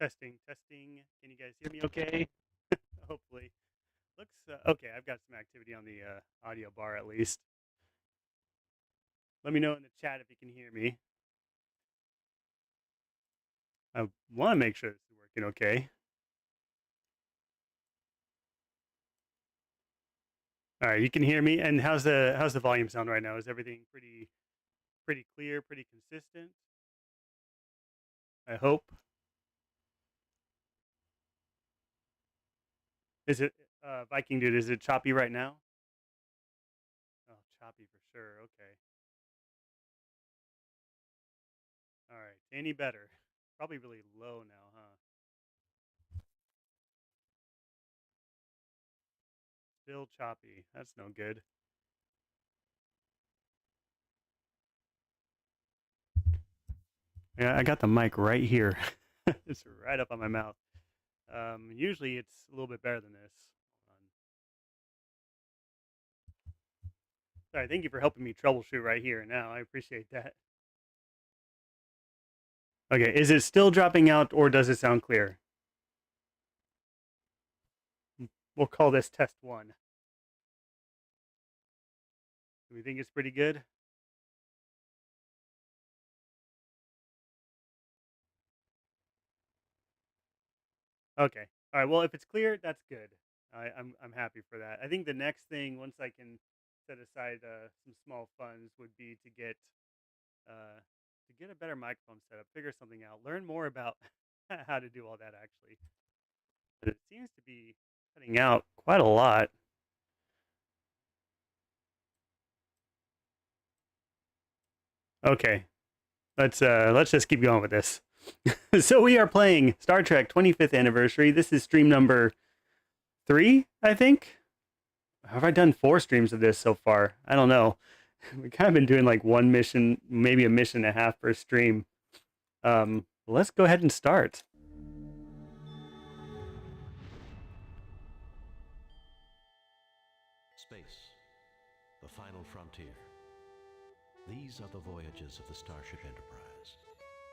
Testing, testing. Can you guys hear me okay? Hopefully. Looks okay. I've got some activity on the audio bar at least. Let me know in the chat if you can hear me. I want to make sure this is working okay. All right, you can hear me. And how's the volume sound right now? Is everything pretty clear, pretty consistent? I hope. Is it Viking dude? Is it choppy right now? Oh, choppy for sure. Okay. All right. Any better? Probably really low now, huh? Still choppy. That's no good. Yeah, I got the mic right here. It's right up on my mouth. Usually it's a little bit better than this. Sorry, thank you for helping me troubleshoot right here now. I appreciate that. Okay, is it still dropping out or does it sound clear? We'll call this test one. Do we think it's pretty good? Okay. All right. Well, if it's clear, that's good. I'm happy for that. I think the next thing, once I can set aside some small funds, would be to get a better microphone setup, figure something out, learn more about how to do all that actually. But it seems to be cutting out quite a lot. Okay, let's just keep going with this. So we are playing Star Trek 25th anniversary. This is stream number 3, I think. Have I done 4 streams of this so far? I don't know. We kind of been doing like one mission, maybe a mission and a half per stream. Let's go ahead and start. Space, the final frontier. These are the voyages of the Starship Enterprise.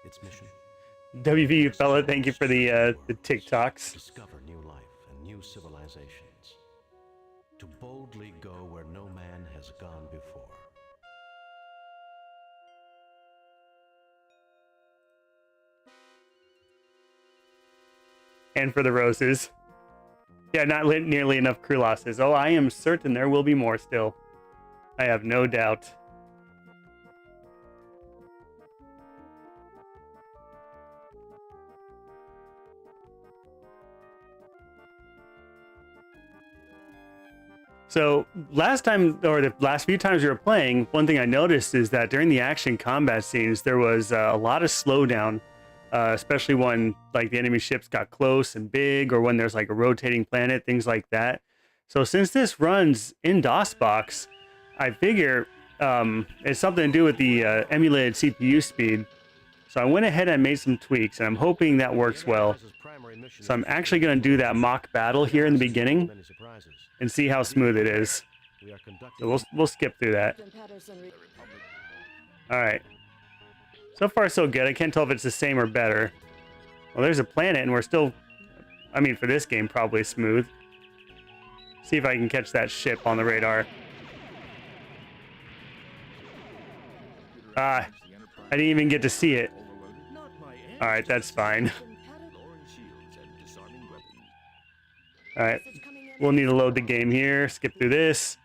Its mission? WVU fella, thank you for the TikToks. Discover new life and new civilizations. To boldly go where no man has gone before. And for the roses. Yeah, not nearly enough crew losses. Oh, I am certain there will be more still. I have no doubt. So last time, or the last few times we were playing, one thing I noticed is that during the action combat scenes, there was a lot of slowdown, especially when like the enemy ships got close and big, or when there's like a rotating planet, things like that. So since this runs in DOSBox, I figure it's something to do with the emulated CPU speed. So I went ahead and made some tweaks, and I'm hoping that works well. So I'm actually going to do that mock battle here in the beginning and see how smooth it is. So we'll skip through that. All right. So far, so good. I can't tell if it's the same or better. Well, there's a planet, and we're still, I mean, for this game, probably smooth. See if I can catch that ship on the radar. Ah, I didn't even get to see it. All right, that's fine. All right, we'll need to load the game here. Skip through this.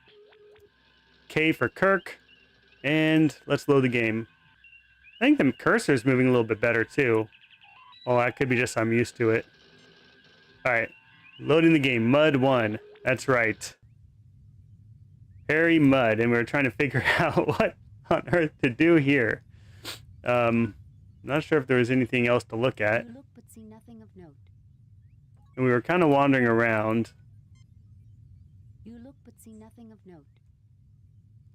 K for Kirk. And let's load the game. I think the cursor's moving a little bit better, too. Well, that could be just I'm used to it. All right, loading the game. Mud 1. That's right. Harry Mudd. And we're trying to figure out what on earth to do here. Not sure if there was anything else to look at. You look but see nothing of note. And we were kind of wandering around. You look but see nothing of note.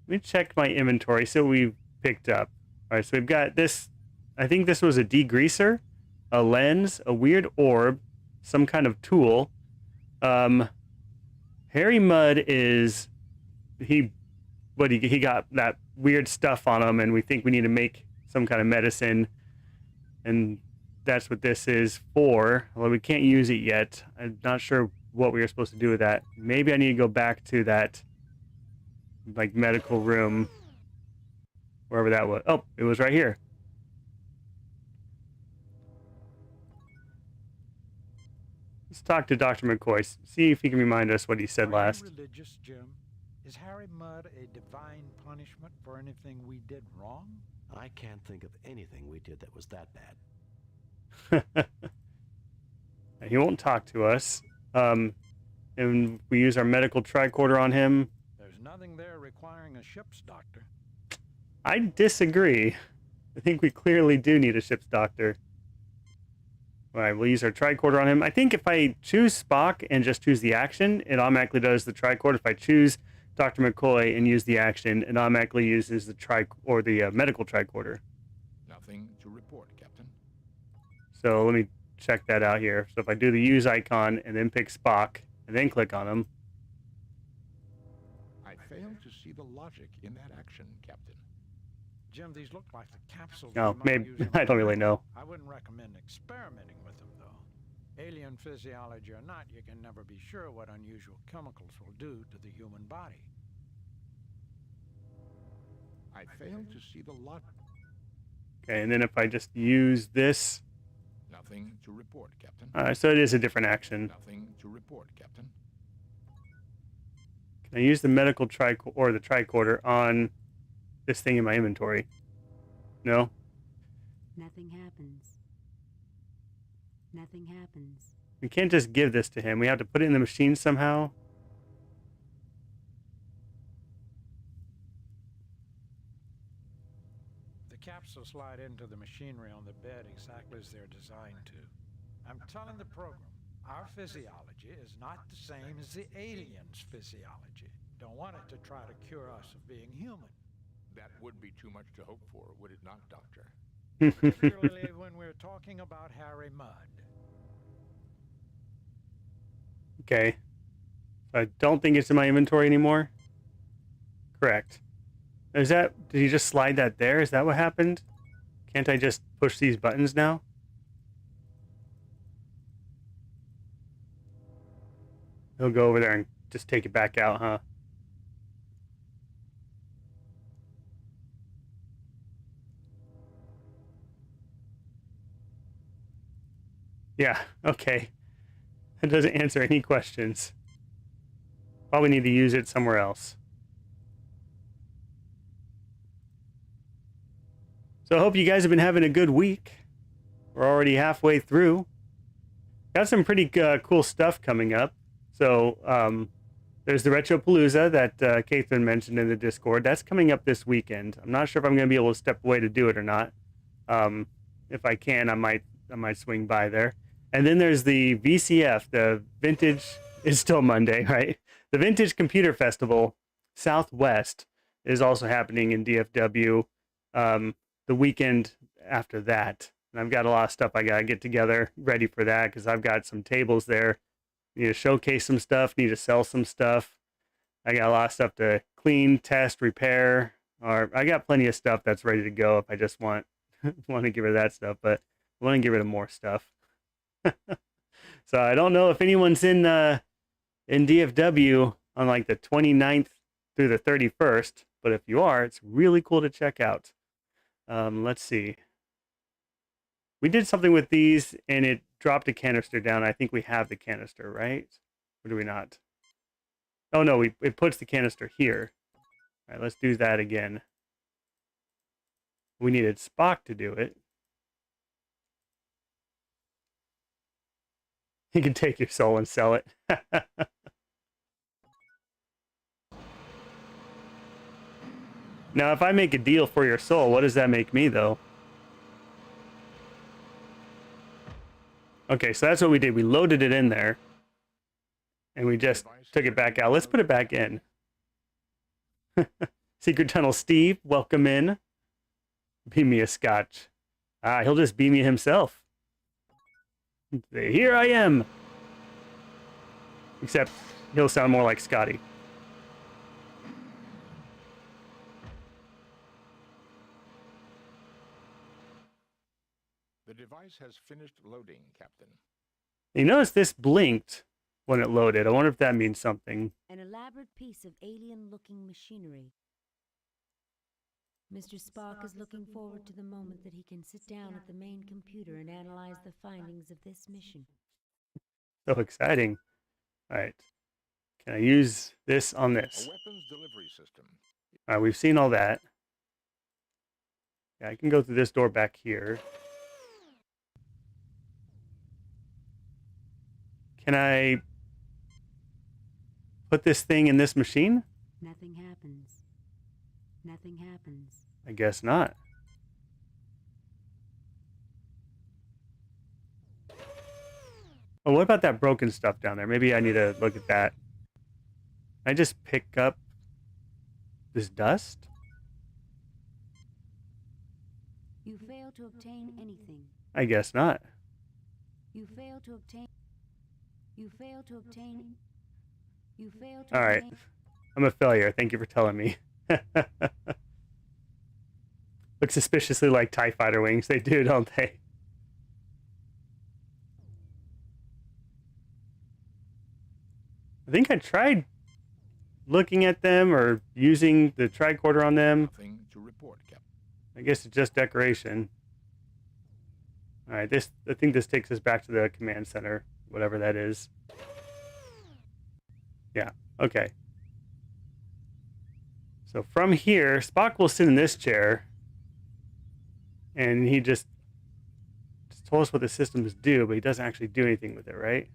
Let me check my inventory, see what we picked up. All right, so we've got this. I think this was a degreaser, a lens, a weird orb, some kind of tool. Harry Mudd is he got that weird stuff on him, and we think we need to make some kind of medicine, and that's what this is for. Although we can't use it yet. I'm not sure what we were supposed to do with that. Maybe I need to go back to that like medical room, wherever that was. Oh, it was right here. Let's talk to Dr. McCoy, see if he can remind us what he said last. Are you religious, Jim? Is Harry Mudd a divine punishment for anything we did wrong? I can't think of anything we did that was that bad. He won't talk to us. And we use our medical tricorder on him. There's nothing there requiring a ship's doctor. I disagree. I think we clearly do need a ship's doctor. All right, we'll use our tricorder on him. I think if I choose Spock and just choose the action, it automatically does the tricorder. If I choose Dr. McCoy and use the action, it automatically uses the medical tricorder. Nothing to report, Captain. So let me check that out here. So if I do the use icon and then pick Spock and then click on him. I fail to see the logic in that action, Captain. Jim, these look like the capsules. No, we might maybe use in I don't really know. I wouldn't recommend experimenting with them, though. Alien physiology or not, you can never be sure what unusual chemicals will do to the human body. I fail to see the logic. Okay, and then if I just use this. Nothing to report, Captain. So it is a different action. Nothing to report, Captain. Can I use the medical tricorder on this thing in my inventory? No? Nothing happens. Nothing happens. We can't just give this to him. We have to put it in the machine somehow. The capsules slide into the machinery on the bed exactly as they're designed to. I'm telling the program, our physiology is not the same as the aliens' physiology. Don't want it to try to cure us of being human. That would be too much to hope for, would it not, Doctor? Particularly when we're talking about Harry Mudd. Okay. I don't think it's in my inventory anymore. correct. Is that, did you just slide that there? Is that what happened? Can't I just push these buttons now? He'll go over there and just take it back out, huh? Yeah, okay. That doesn't answer any questions. Probably need to use it somewhere else. So I hope you guys have been having a good week. We're already halfway through. Got some pretty cool stuff coming up. So there's the Retropalooza that Catherine mentioned in the Discord. That's coming up this weekend. I'm not sure if I'm going to be able to step away to do it or not. If I can, I might swing by there. And then there's the VCF, the Vintage, it's still Monday, right? The Vintage Computer Festival Southwest is also happening in DFW the weekend after that. And I've got a lot of stuff I got to get together ready for that because I've got some tables there. Need to showcase some stuff, need to sell some stuff. I got a lot of stuff to clean, test, repair. Or I got plenty of stuff that's ready to go if I just want to get rid of that stuff, but I want to get rid of more stuff. So I don't know if anyone's in DFW on like the 29th through the 31st, but if you are, it's really cool to check out. Let's see. We did something with these and it dropped a canister down. I think we have the canister, right? Or do we not? Oh no, it puts the canister here. All right, let's do that again. We needed Spock to do it. You can take your soul and sell it. Now, if I make a deal for your soul, what does that make me, though? Okay, so that's what we did. We loaded it in there. And we just took it back out. Let's put it back in. Secret Tunnel Steve, welcome in. Beam me a scotch. Ah, he'll just beam me himself. Say, here I am. Except he'll sound more like Scotty. The device has finished loading, Captain. You notice this blinked when it loaded. I wonder if that means something. An elaborate piece of alien-looking machinery. Mr. Spock is looking forward to the moment that he can sit down at the main computer and analyze the findings of this mission. So exciting. All right. Can I use this on this? A weapons delivery system. All right, we've seen all that. Yeah, I can go through this door back here. Can I put this thing in this machine? Nothing happens. Nothing happens. I guess not. Oh, what about that broken stuff down there? Maybe I need to look at that. Can I just pick up this dust? You fail to obtain anything. I guess not. You fail to obtain. You fail to obtain. You fail to All right. obtain. I'm a failure. Thank you for telling me. Look suspiciously like TIE fighter wings. They do, don't they? I think I tried looking at them or using the tricorder on them. Nothing to report, Captain. I guess it's just decoration. All right, I think this takes us back to the command center, whatever that is. Yeah, okay. So from here, Spock will sit in this chair, and he just told us what the systems do, but he doesn't actually do anything with it, right?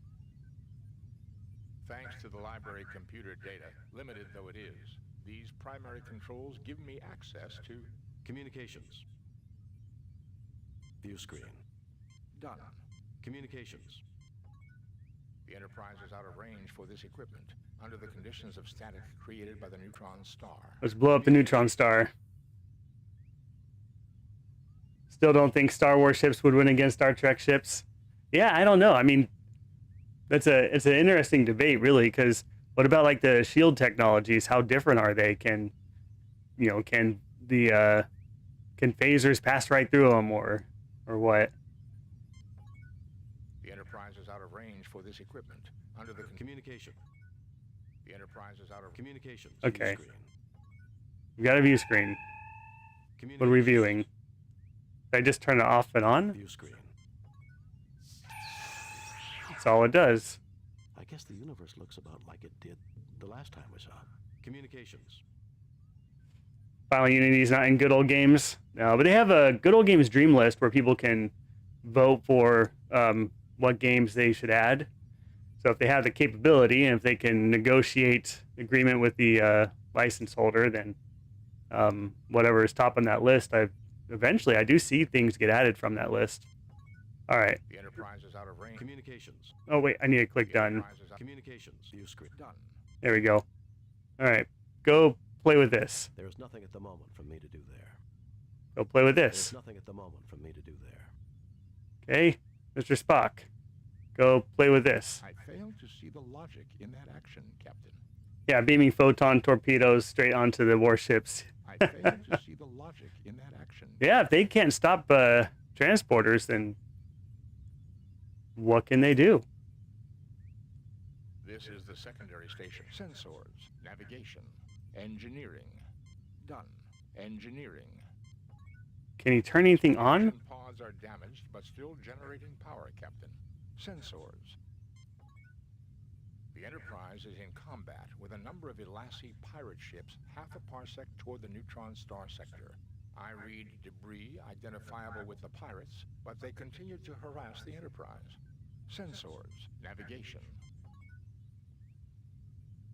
Thanks to the library computer data, limited though it is, these primary controls give me access to... Communications. View screen. Done. Communications. The Enterprise is out of range for this equipment, under the conditions of static created by the neutron star. Let's blow up the neutron star. Still don't think Star Wars ships would win against Star Trek ships. Yeah, I don't know. I mean, it's an interesting debate, really, because what about like the shield technologies? How different are they? Can you know, can phasers pass right through them or what? The Enterprise is out of range for this equipment. Under the Communication. The Enterprise is out of Communications. Okay. View screen. We got a view screen. What are we viewing? Did I just turn it off and on? View screen. That's all it does. I guess the universe looks about like it did the last time we saw it. Communications. Final Unity's not in good old games. No, but they have a good old games dream list where people can vote for what games they should add. So if they have the capability and if they can negotiate agreement with the license holder, then whatever is top on that list, eventually I do see things get added from that list. All right. the Enterprise is out of range. Communications. Oh wait, I need to click The done. Enterprise is out- Communications. View screen. Done. There we go. All right, go play with this. There is nothing at the moment for me to do there. Go play with There this. is nothing at the moment for me to do there. Okay, Mr. Spock, go play with this. I fail to see the logic in that action, Captain. Yeah, beaming photon torpedoes straight onto the warships. I fail to see the logic in that action. Yeah, if they can't stop transporters, then what can they do? This is the secondary station. Sensors, navigation, engineering. Done. Engineering. Can he turn anything on? Action pods are damaged, but still generating power, Captain. Sensors. The Enterprise is in combat with a number of Elassie pirate ships half a parsec toward the neutron star sector. I read debris identifiable with the pirates, but they continue to harass the Enterprise. Sensors. Navigation.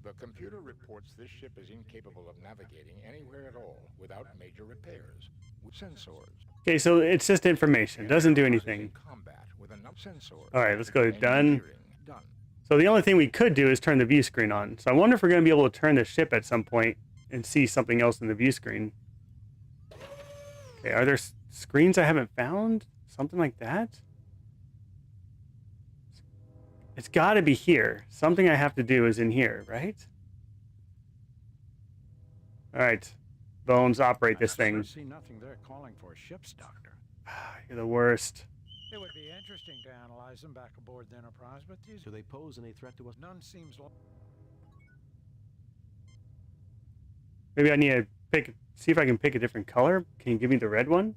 The computer reports this ship is incapable of navigating anywhere at all without major repairs. Sensors. Okay, so it's just information. It doesn't do anything. All right, let's go to done. Done. So the only thing we could do is turn the view screen on. So I wonder if we're going to be able to turn the ship at some point and see something else in the view screen. Okay, are there screens I haven't found? Something like that? It's got to be here. Something I have to do is in here, right? All right. Bones, operate this I thing. see nothing there calling for a ship's doctor. You're the worst. It would be interesting to analyze them back aboard the Enterprise, but these Do they pose any threat to us? none seems like. Maybe I need to see if I can pick a different color. Can you give me the red one?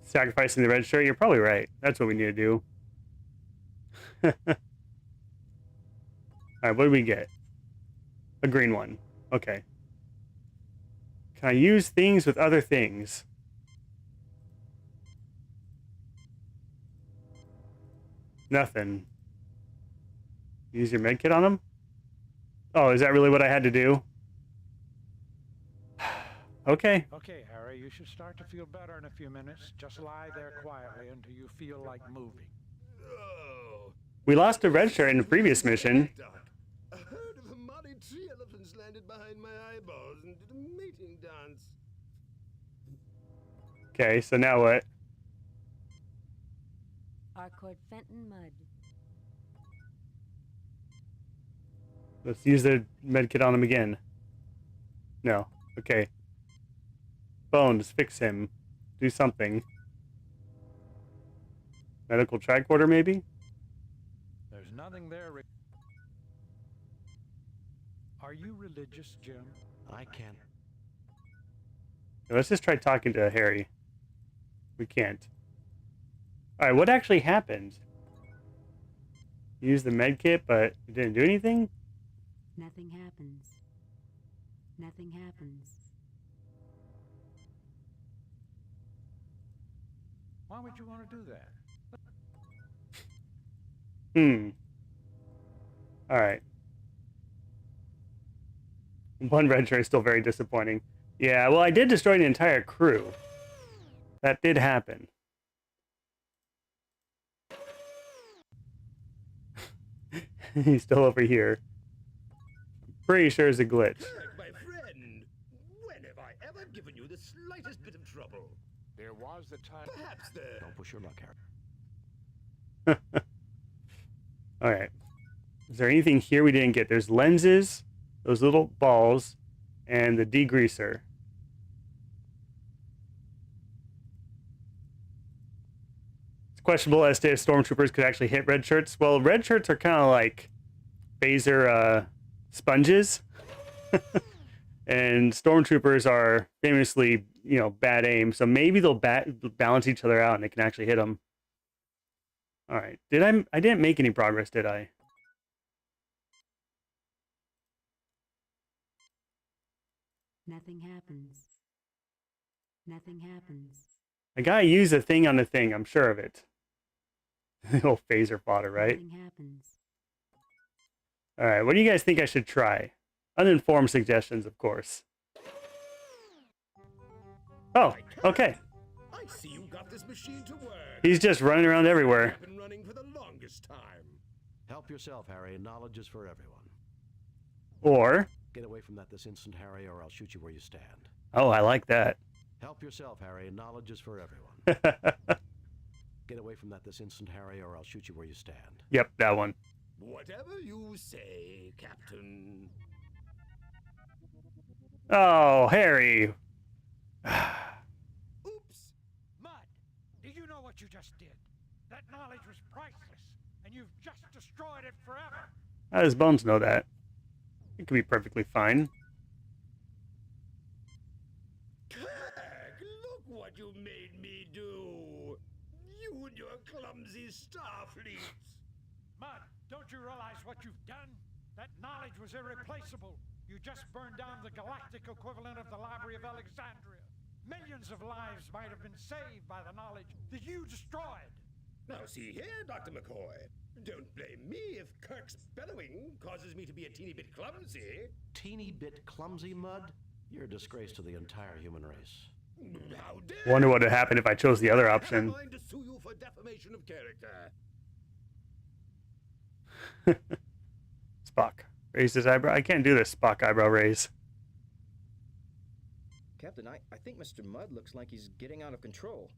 Sacrificing the red shirt? You're probably right. That's what we need to do. All right, what do we get? A green one. Okay. Can I use things with other things? Nothing. Use your medkit on them? Oh, is that really what I had to do? Okay. Okay, Harry, you should start to feel better in a few minutes. Just lie there quietly until you feel like moving. Oh. We lost a red shirt in the previous mission. Doc, a herd of Hamadi tree elephants landed behind my eyeballs and did a mating dance. Okay, so now what? Harcourt Fenton Mud. Let's use the medkit on him again. No. Okay. Bones, fix him. Do something. Medical tricorder, maybe? There's nothing there. Are you religious, Jim? I can't. Let's just try talking to Harry. We can't. Alright, what actually happened? Use the medkit, but it didn't do anything? Nothing happens. Nothing happens. Why would you want to do that? Alright. One red shirt is still very disappointing. Yeah, well, I did destroy the entire crew. That did happen. He's still over here. Pretty sure it's a glitch. Kirk, my friend, when have I ever given you the slightest bit of trouble? There was the time. Perhaps the... Don't push your luck, Harry. Alright. Is there anything here we didn't get? There's lenses, those little balls, and the degreaser. It's questionable as to if stormtroopers could actually hit red shirts. Well, red shirts are kind of like phaser sponges. And stormtroopers are famously, you know, bad aim. So maybe they'll balance each other out and they can actually hit them. All right. I didn't make any progress, did I? Nothing happens. Nothing happens. I gotta use a thing on the thing. I'm sure of it. The old phaser fodder, right? Nothing happens. All right. What do you guys think I should try? Uninformed suggestions, of course. Oh, okay. I see you got this machine to work. He's just running around everywhere. I've been running for the longest time. Help yourself, Harry. Knowledge is for everyone. Or, Get away from that this instant, Harry, or I'll shoot you where you stand. oh, I like that. Help yourself, Harry. Knowledge is for everyone. Get away from that this instant, Harry, or I'll shoot you where you stand. Yep, that one. Whatever you say, Captain. Oh, Harry. Oops. Mud, do you know what you just did? That knowledge was priceless, and you've just destroyed it forever. How does Bones know that? It could be perfectly fine. Kirk, look what you made me do. You and your clumsy Starfleets. Mud, don't you realize what you've done? That knowledge was irreplaceable. You just burned down the galactic equivalent of the Library of Alexandria. Millions of lives might have been saved by the knowledge that you destroyed. Now see here, Dr. McCoy. Don't blame me if Kirk's bellowing causes me to be a teeny bit clumsy. Teeny bit clumsy, Mud? You're a disgrace to the entire human race. How dare Wonder what would happen if I chose the other I'm option. going to sue you for defamation of character. Spock. Raised his eyebrow. I can't do this Spock eyebrow raise. Captain, I think Mr. Mudd looks like he's getting out of control.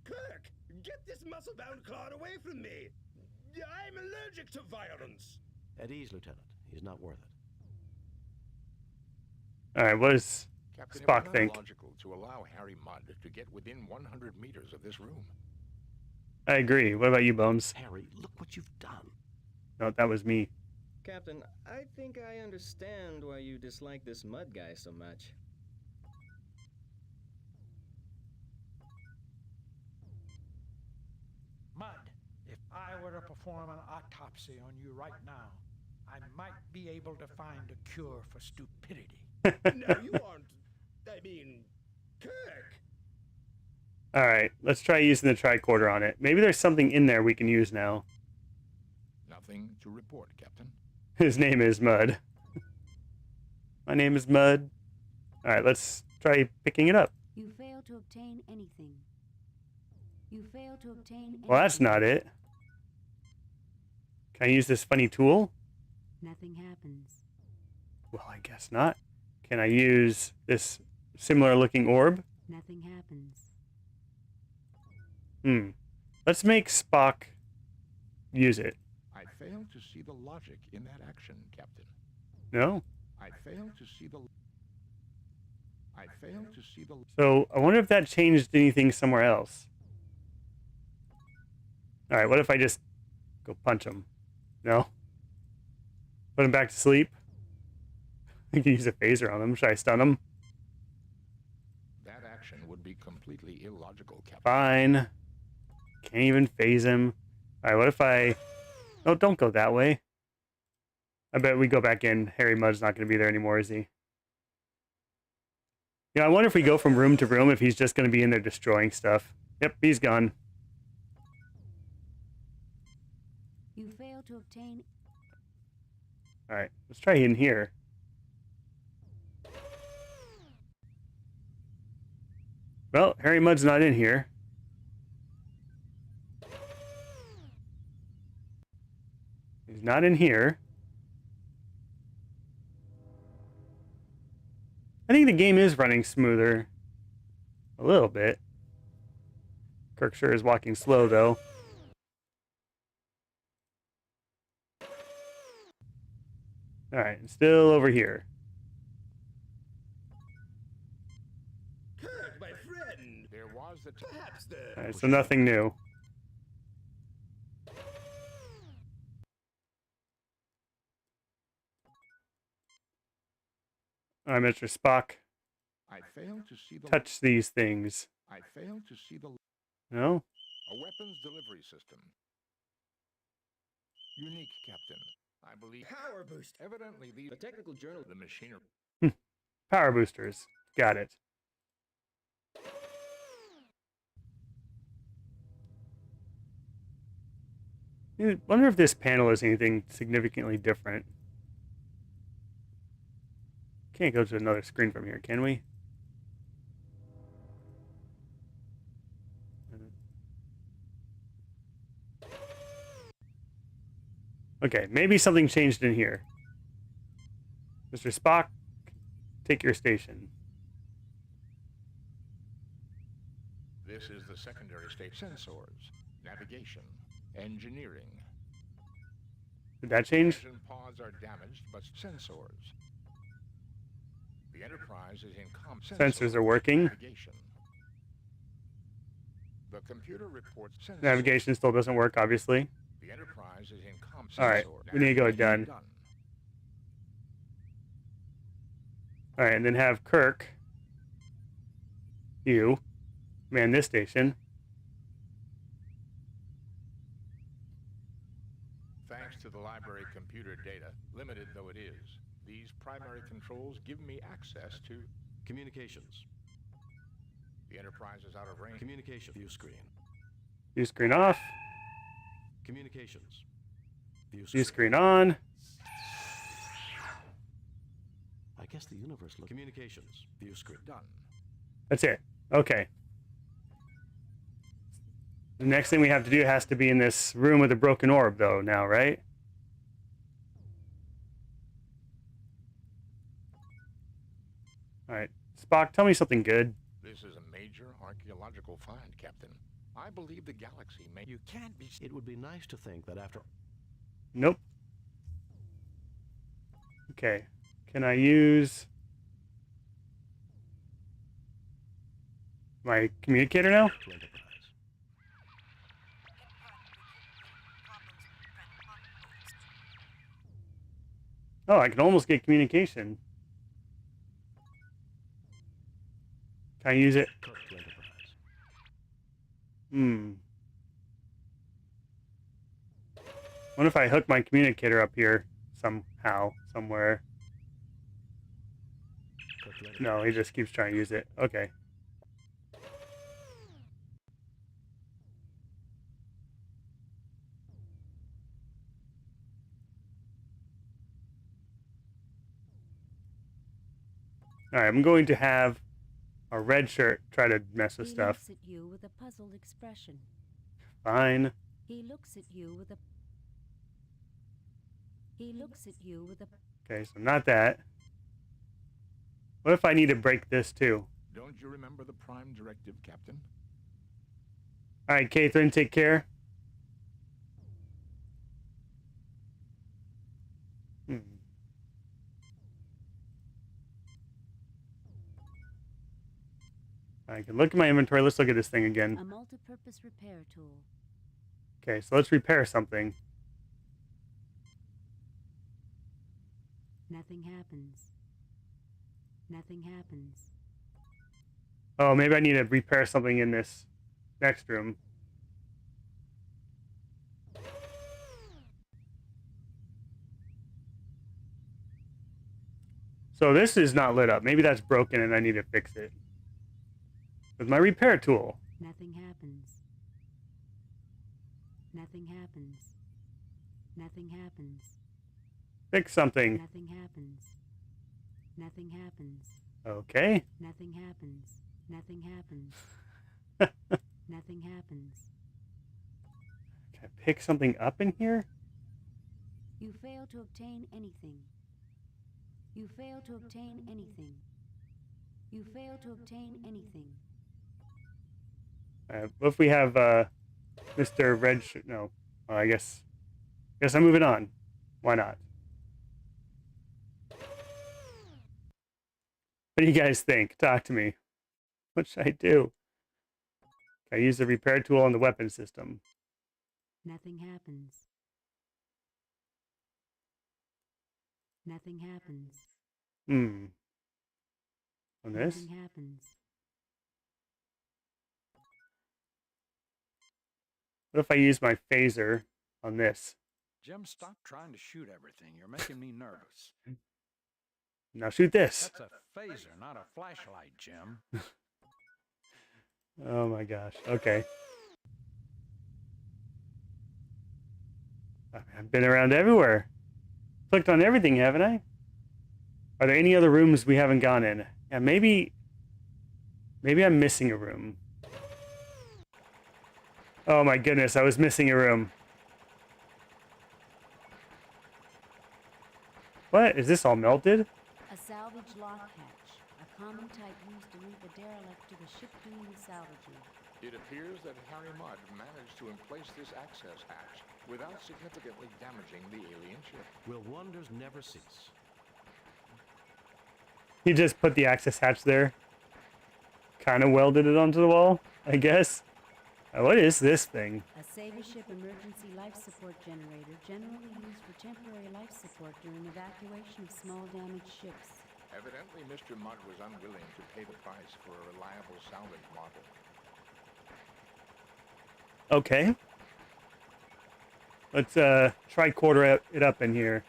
Kirk, get this muscle-bound clod away from me. I'm allergic to violence. At ease, Lieutenant. He's not worth it. All right, what does Captain, Spock it was think? not logical to allow Harry Mudd to get within 100 meters of this room. I agree. What about you, Bones? Harry, look what you've done. No, that was me. Captain, I think I understand why you dislike this Mudd guy so much. Mud, if I were to perform an autopsy on you right now, I might be able to find a cure for stupidity. No, you aren't. I mean, Kirk. All right, let's try using the tricorder on it. Maybe there's something in there we can use now. Nothing to report, Captain. His name is Mud. My name is Mud. All right, let's try picking it up. You fail to obtain anything. You fail to obtain anything. Well, that's not it. Can I use this funny tool? Nothing happens. Well, I guess not. Can I use this similar looking orb? Nothing happens. Let's make Spock use it. I fail to see the logic in that action, Captain. No? I fail to see the... So I wonder if that changed anything somewhere else. All right, what if I just go punch him? No? Put him back to sleep? I can use a phaser on him. Should I stun him? That action would be completely illogical, Captain. Fine. Can't even phase him. All right, what if I... Oh, don't go that way. I bet we go back in. Harry Mudd's not going to be there anymore, is he? Yeah, I wonder if we go from room to room, if he's just going to be in there destroying stuff. Yep, he's gone. You fail to obtain. All right, let's try in here. Well, Harry Mudd's not in here. He's not in here. I think the game is running smoother. A little bit. Kirk sure is walking slow, though. Alright, still over here. the Perhaps the... All right, so nothing new. All right, Mr. Spock, I fail to see the... touch these things. I fail to see the... No? A weapons delivery system. Unique, Captain. I believe... Power boost. Evidently, The technical journal. the machinery... Power boosters. Got it. I wonder if this panel is anything significantly different. Can't go to another screen from here, can we? Okay, maybe something changed in here. Mr. Spock, take your station. This is the secondary state. Sensors, navigation, engineering. Did that change? Engine pods are damaged, but sensors. The Enterprise is in Sensors are working. Navigation. The computer reports sensors. Navigation still doesn't work, obviously. The Enterprise is in All right, we need to go done. All right, and then have Kirk, you, man this station. Thanks to the library computer data, limited though it is, these primary controls give me access to... Communications. The Enterprise is out of range. Communication. View screen. View screen off. Communications. View screen on. I guess the universe looks... Communications. View screen. Done. That's it. Okay. The next thing we have to do has to be in this room with a broken orb, though, now, right? All right. Spock, tell me something good. This is a major archaeological find, Captain. I believe the galaxy may... You can't be... It would be nice to think that after... Nope. Okay. Can I use my communicator now? to Enterprise. Oh, I can almost get communication. Can I use it? Kirk to Enterprise. What if I hook my communicator up here somehow, somewhere? Kirk to Enterprise. No, he just keeps trying to use it. Okay. All right, I'm going to have a red shirt try to mess with He stuff. looks at you with a puzzled expression. Fine. He looks at you with a... He looks at you with a... Okay, so not that. What if I need to break this too? Don't you remember the Prime Directive, Captain? All right, Catherine, take care. I can look at my inventory. Let's look at this thing again. A multi-purpose repair tool. Okay, so let's repair something. Nothing happens. Nothing happens. Oh, maybe I need to repair something in this next room. So this is not lit up. Maybe that's broken and I need to fix it. With my repair tool. Nothing happens. Nothing happens. Nothing happens. Fix something. Nothing happens. Nothing happens. Okay. Nothing happens. Nothing happens. Nothing happens. Can I pick something up in here? You fail to obtain anything. You fail to obtain anything. You fail to obtain anything. What if we have Mr. Red no. I guess I'm moving on. Why not? What do you guys think? Talk to me. What should I do? I use the repair tool on the weapon system. Nothing happens. Nothing happens. On this? Nothing happens. What if I use my phaser on this? Jim, stop trying to shoot everything. You're making me nervous. Now shoot this. That's a phaser, not a flashlight, Jim. Oh my gosh. Okay. I've been around everywhere. Clicked on everything, haven't I? Are there any other rooms we haven't gone in? Yeah, maybe I'm missing a room. Oh my goodness, I was missing a room. What? Is this all melted? A salvage lock hatch, a common type used to move a derelict to the ship doing the salvaging. It appears that Harry Mudd managed to emplace this access hatch without significantly damaging the alien ship. Will wonders never cease? He just put the access hatch there. Kind of welded it onto the wall, I guess. What is this thing? A Saver ship emergency life support generator generally used for temporary life support during evacuation of small damaged ships. Evidently, Mr. Mudd was unwilling to pay the price for a reliable salvage model. Okay. Let's tricorder it up in here.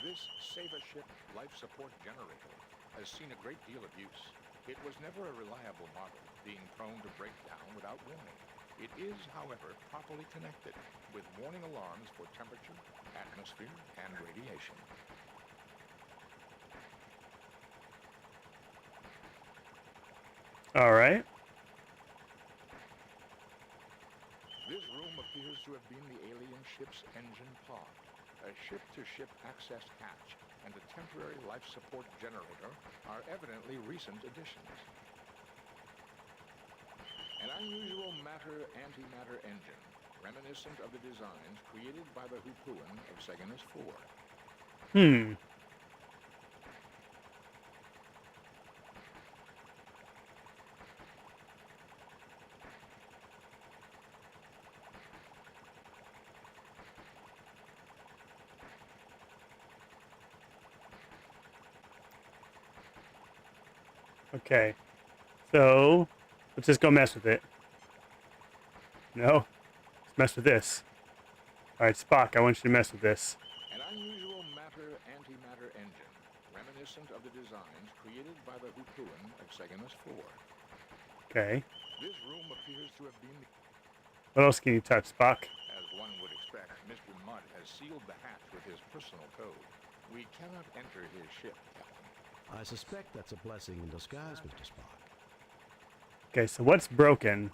This Saver ship life support generator has seen a great deal of use. It was never a reliable model, being prone to break down without warning. It is, however, properly connected, with warning alarms for temperature, atmosphere, and radiation. All right. This room appears to have been the alien ship's engine pod. A ship-to-ship access hatch and a temporary life support generator are evidently recent additions. An unusual matter-antimatter engine, reminiscent of the designs created by the Hoopoon of Seganis 4. Okay. So, let's just go mess with it. No? Let's mess with this. Alright, Spock, I want you to mess with this. An unusual matter-antimatter engine, reminiscent of the designs created by the Hoopoon of Seganis 4. Okay. This room appears to have been... What else can you touch, Spock? As one would expect, Mr. Mudd has sealed the hatch with his personal code. We cannot enter his ship, Captain. I suspect that's a blessing in disguise, Mr. Spock. Okay, so what's broken?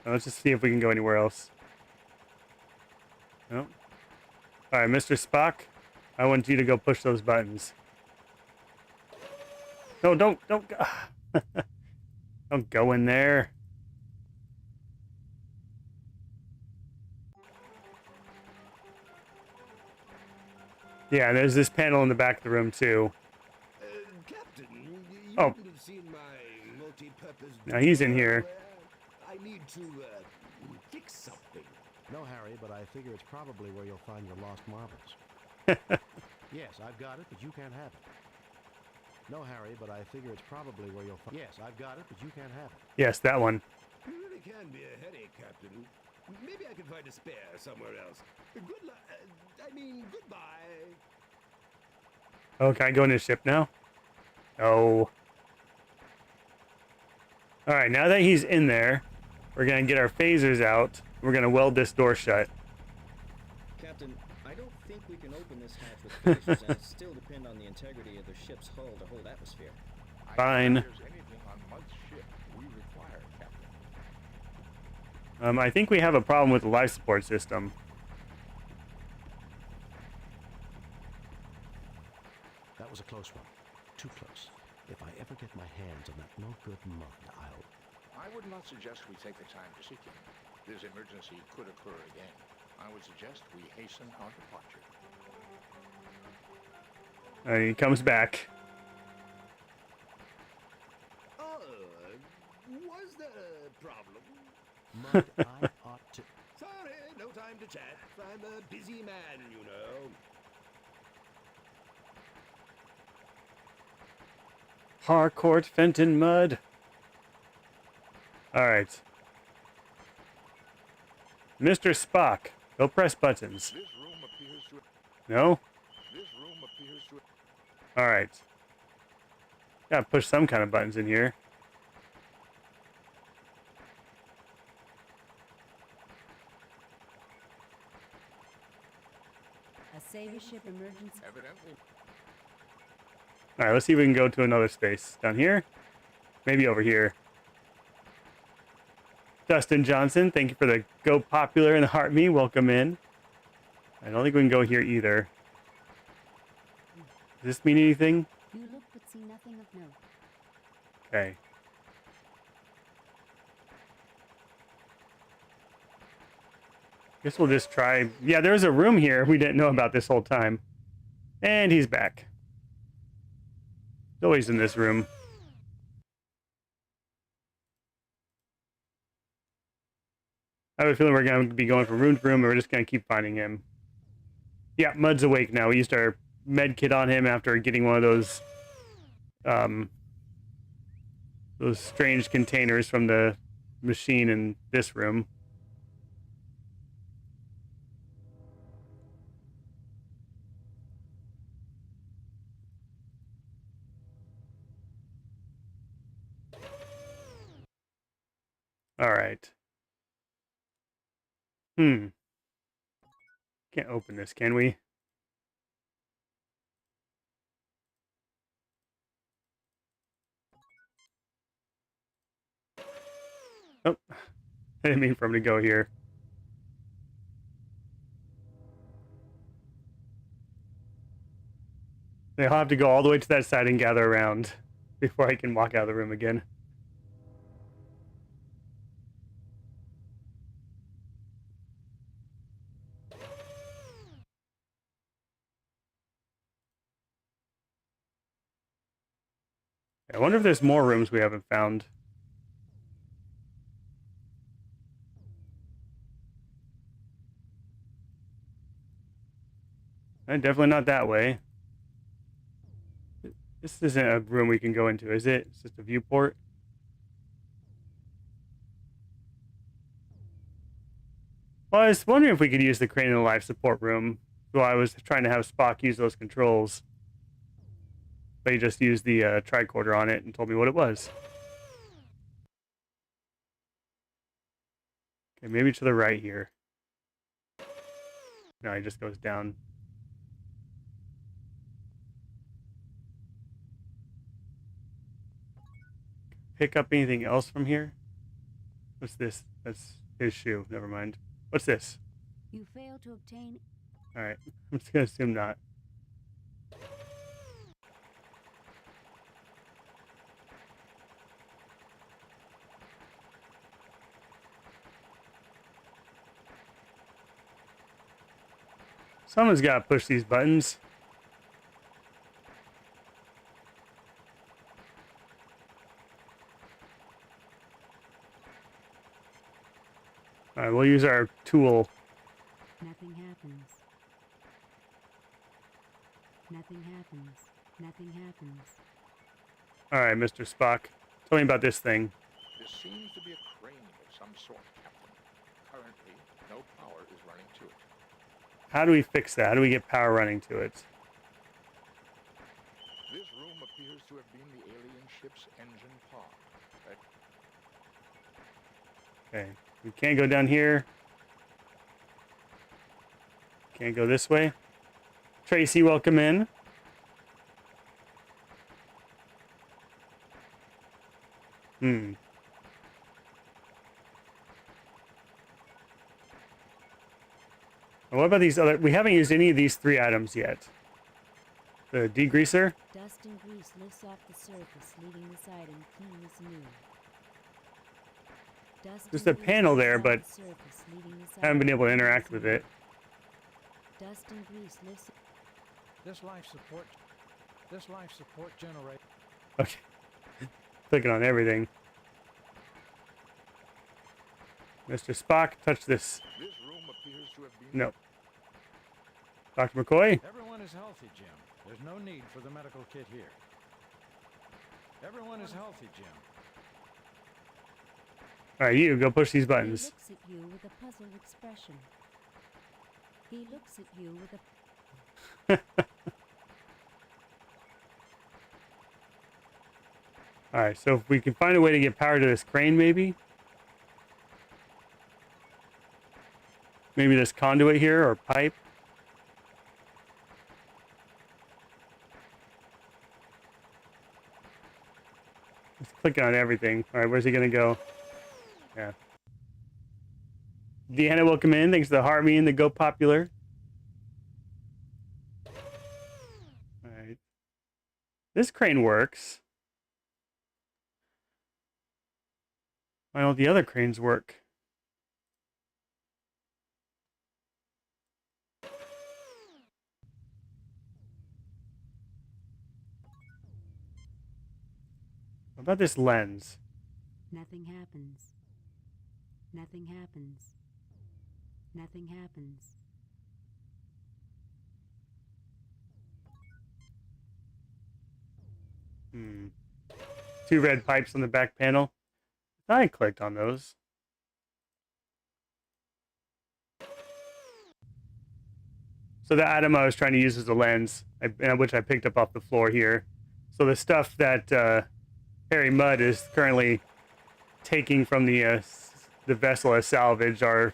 Now let's just see if we can go anywhere else. Nope. Alright, Mr. Spock, I want you to go push those buttons. No, don't go. Don't go in there. Yeah, there's this panel in the back of the room too. Captain, you Oh. wouldn't have seen my multi-purpose... Now he's in here. I need to, fix something. No, Harry, but I figure it's probably where you'll find your lost marbles. Yes, I've got it, but you can't have it. No, Harry, but I figure it's probably where you'll find... Yes, I've got it, but you can't have it. Yes, that one. It really can be a headache, Captain. Maybe I can find a spare somewhere else. Good luck. I mean, goodbye. Oh, can I go in his ship now? Oh. Alright, now that he's in there, we're going to get our phasers out. We're going to weld this door shut. Captain, I don't think we can open this hatch with phasers and still depend on the integrity of the ship's hull to hold atmosphere. Fine. If there's anything on Mudd's ship we require, Captain. I think we have a problem with the life support system. That was a close one. Too close. If I ever get my hands on that no-good Mudd, I'll... I would not suggest we take the time to seek him. This emergency could occur again. I would suggest we hasten our departure. He comes back. Was there a problem Mud, I ought to... Sorry, no time to chat. I'm a busy man, you know. Harcourt, Fenton, Mud. Alright. Mr. Spock, go press buttons. This room appears to... No? This room appears to... Alright. Gotta push some kind of buttons in here. A Savior ship emergency. Evidently... Alright, let's see if we can go to another space. Down here? Maybe over here. Dustin Johnson, thank you for the Go Popular and the Heart Me. Welcome in. I don't think we can go here either. Does this mean anything? You look but see nothing of note. Okay. Guess we'll just try. Yeah, there's a room here we didn't know about this whole time. And he's back. He's always in this room. I have a feeling we're going to be going from room to room and we're just going to keep finding him. Yeah, Mud's awake now. We used our med kit on him after getting one of those strange containers from the machine in this room. All right. Can't open this, can we? Oh, I didn't mean for him to go here. I'll have to go all the way to that side and gather around before I can walk out of the room again. I wonder if there's more rooms we haven't found. Definitely not that way. This isn't a room we can go into, is it? It's just a viewport. Well, I was wondering if we could use the crane in the life support room. So I was trying to have Spock use those controls. But he just used the tricorder on it and told me what it was. Okay, maybe to the right here. No, he just goes down. Pick up anything else from here? What's this? That's his shoe. Never mind. What's this? You fail to obtain. Alright, I'm just gonna assume not. Someone's got to push these buttons. All right, we'll use our tool. Nothing happens. Nothing happens. Nothing happens. All right, Mr. Spock. Tell me about this thing. This seems to be a crane of some sort, Captain. Currently, no power is running to it. How do we fix that? How do we get power running to it? This room appears to have been the alien ship's engine pod. Okay, we can't go down here. Can't go this way. Tracy, welcome in. What about these other? We haven't used any of these 3 items yet. The degreaser. Dust and grease lifts off the surface, leaving this item clean as new. Dust There's and a grease panel lifts there, off but the surface, leaving this I haven't been item able to clean interact as with new. it. Dust and grease lifts. This life support generator. Okay. Clicking on everything. Mr. Spock, touch this. This room appears to have been... No. Dr. McCoy? Everyone is healthy, Jim. There's no need for the medical kit here. Everyone is healthy, Jim. All right, you go push these He buttons. looks at you with a puzzled expression. He looks at you with a... All right, so if we can find a way to get power to this crane, maybe. Maybe this conduit here or pipe. Just clicking on everything. All right, where's he gonna go? Yeah. Deanna, welcome in. Thanks to the Heart Me and the Go Popular. All right. This crane works. Why don't the other cranes work? What about this lens? Nothing happens. Nothing happens. Nothing happens. Two red pipes on the back panel. I clicked on those. So the atom I was trying to use as a lens, which I picked up off the floor here. So the stuff that Harry Mudd is currently taking from the vessel as salvage are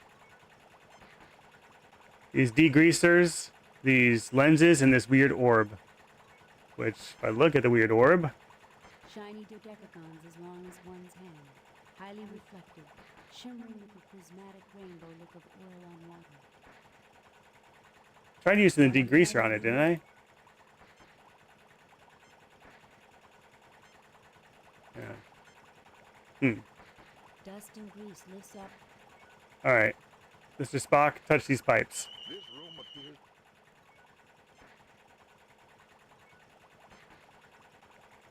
these degreasers, these lenses, and this weird orb. Which, if I look at the weird orb, Shiny dodecagons as long as one's hand. Highly reflective, shimmering with the prismatic rainbow look of oil on water. tried using the degreaser on it, didn't I? Yeah. Dust and grease lifts up. All right. Mr. Spock, touch these pipes. This room appears...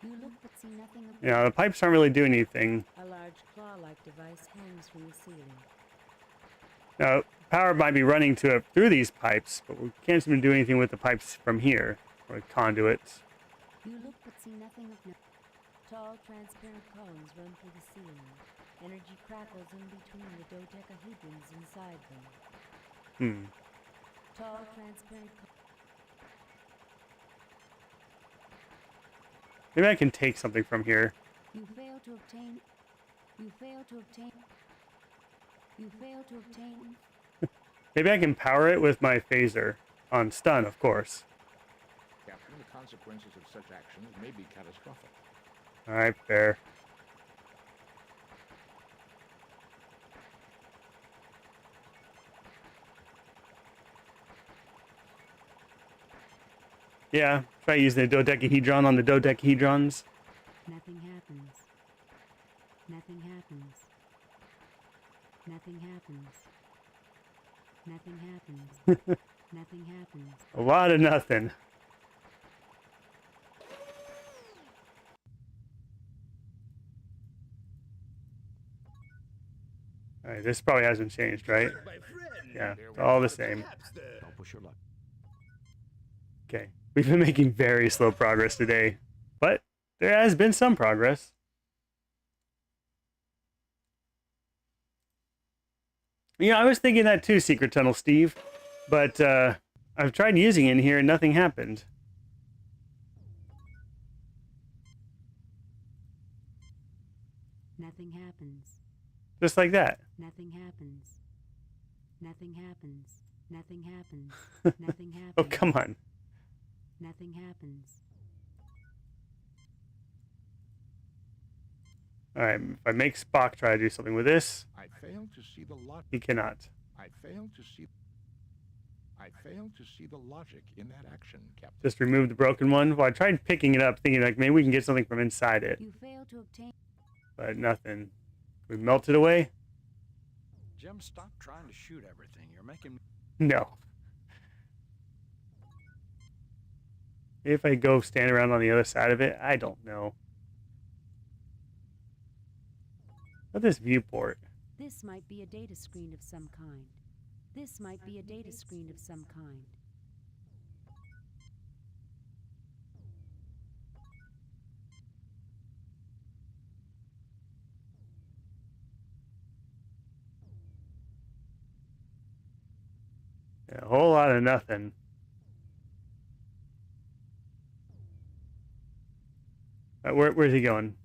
You look but see nothing of Yeah, the pipes aren't really doing anything. a large claw-like device hangs from the ceiling. Now, power might be running to it through these pipes, but we can't seem to do anything with the pipes from here, or conduits. You look but see nothing of no. Tall, transparent columns run through the ceiling. Energy crackles in between the dodecahedrons inside them. Tall, transparent. Maybe I can take something from here. You fail to obtain. You fail to obtain. You fail to obtain. Maybe I can power it with my phaser. On stun, of course. Captain, the consequences of such actions may be catastrophic. Alright, fair. Yeah, try using the dodecahedron on the dodecahedrons. Nothing happens. Nothing happens. Nothing happens. Nothing happens. Nothing happens. A lot of nothing. Alright, this probably hasn't changed, right? My friend. Yeah, it's all the same. Perhaps the Don't push your luck. Okay, we've been making very slow progress today, but there has been some progress. Yeah, I was thinking that too, Secret Tunnel Steve, but I've tried using it in here and nothing happened. Nothing happens. Just like that. Nothing happens. Nothing happens. Nothing happens. Nothing happens. Oh, come on. Nothing happens. Alright, if I make Spock try to do something with this, I fail to see the logic. he cannot. I fail to see the logic in that action, Captain. Just remove the broken one. Well, I tried picking it up, thinking like maybe we can get something from inside it, You fail to obtain. but nothing. We melt it away? Jim, stop trying to shoot everything. You're making... No. If I go stand around on the other side of it, I don't know. What this viewport? This might be a data screen of some kind. This might be a data screen of some kind. A whole lot of nothing. Where's he going?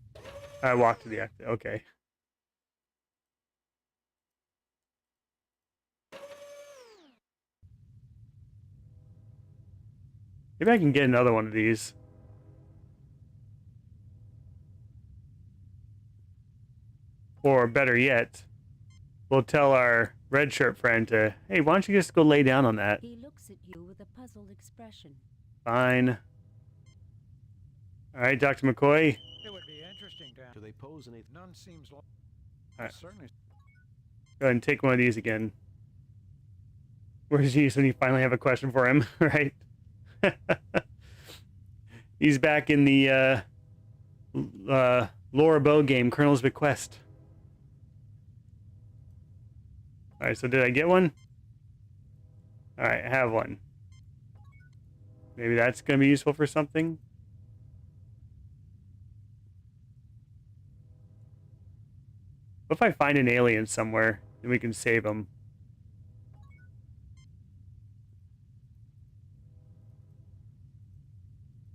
I walked to the exit. Okay. Maybe I can get another one of these. Or better yet, we'll tell our red shirt friend to, hey, why don't you just go lay down on that? He looks at you with a puzzled expression. Fine. All right, Dr. McCoy. It would be interesting to. Do they pose any? None seems like. Alright. Certainly. Go ahead and take one of these again. Where's Jeeves when you finally have a question for him, right? He's back in the Laura Bow game, Colonel's Bequest. Alright, so did I get one? Alright, I have one. Maybe that's going to be useful for something. What if I find an alien somewhere and we can save him?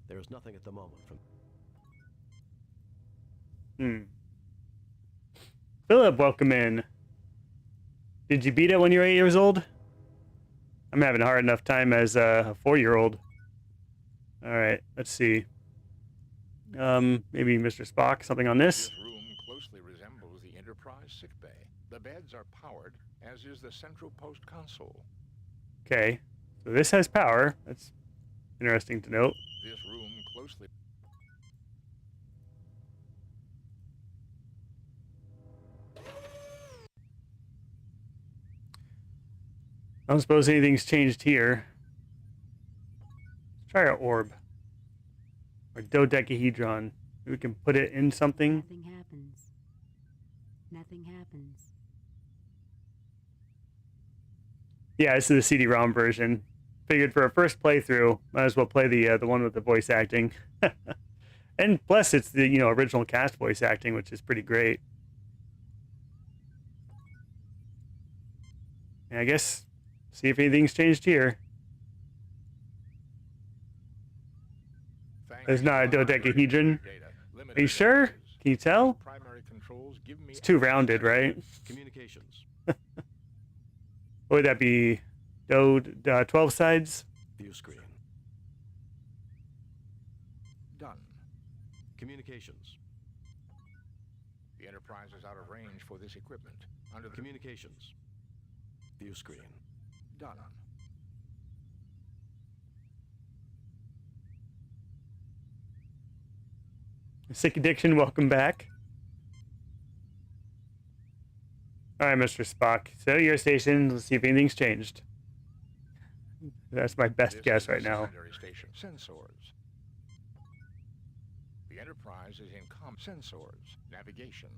There is nothing at the moment from. Philip, welcome in. Did you beat it when you were 8 years old? I'm having a hard enough time as a 4-year-old. Alright, let's see. Maybe Mr. Spock, something on this? This room closely resembles the Enterprise sickbay. The beds are powered, as is the central post console. Okay, so this has power. That's interesting to note. This room closely. I don't suppose anything's changed here. Let's try our orb. Or dodecahedron. Maybe we can put it in something. Nothing happens. Nothing happens. Yeah, this is the CD-ROM version. Figured for a first playthrough, might as well play the one with the voice acting. And plus, it's the original cast voice acting, which is pretty great. And I guess see if anything's changed here. There's not a dodecahedron. Are you sure? Can you tell? Primary controls give me It's too rounded, right? Communications. What would that be? 12 sides? View screen. done. Communications. The Enterprise is out of range for this equipment. Under the Communications. View screen. done. Sick Addiction, welcome back. Alright, Mr. Spock. Set your station. Let's see if anything's changed. That's my best This guess is the right now. secondary station. Sensors. The Enterprise is in sensors. Navigation.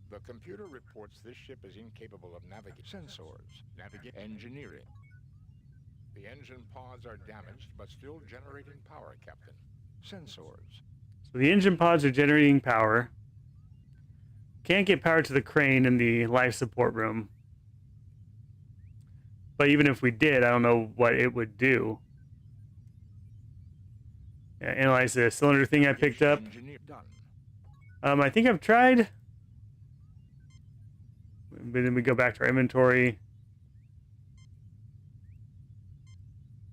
The computer reports this ship is incapable of navigating. Sensors. Navigate. Engineering. The engine pods are damaged, but still generating power, Captain. Sensors. So the engine pods are generating power. Can't get power to the crane in the life support room. But even if we did, I don't know what it would do. Yeah, analyze the cylinder thing I picked up. Done. I think I've tried. But then we go back to our inventory.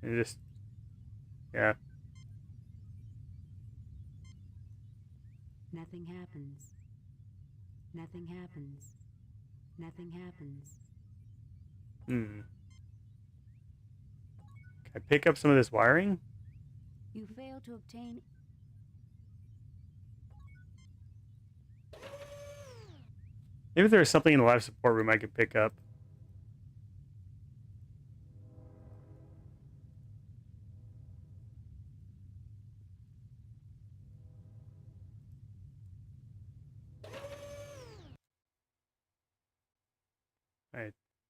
And just, yeah. Nothing happens. Nothing happens. Nothing happens. Can I pick up some of this wiring? You fail to obtain. Maybe there's something in the life support room I could pick up.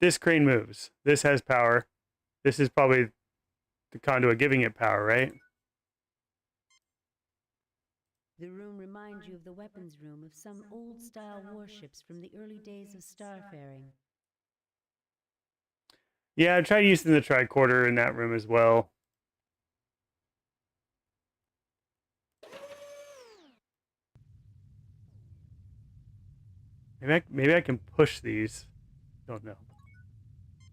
this crane moves. This has power. This is probably the conduit giving it power, right? The room reminds you of the weapons room of some old-style warships from the early days of starfaring. Yeah, I tried using the tricorder in that room as well. Maybe I can push these. Don't know.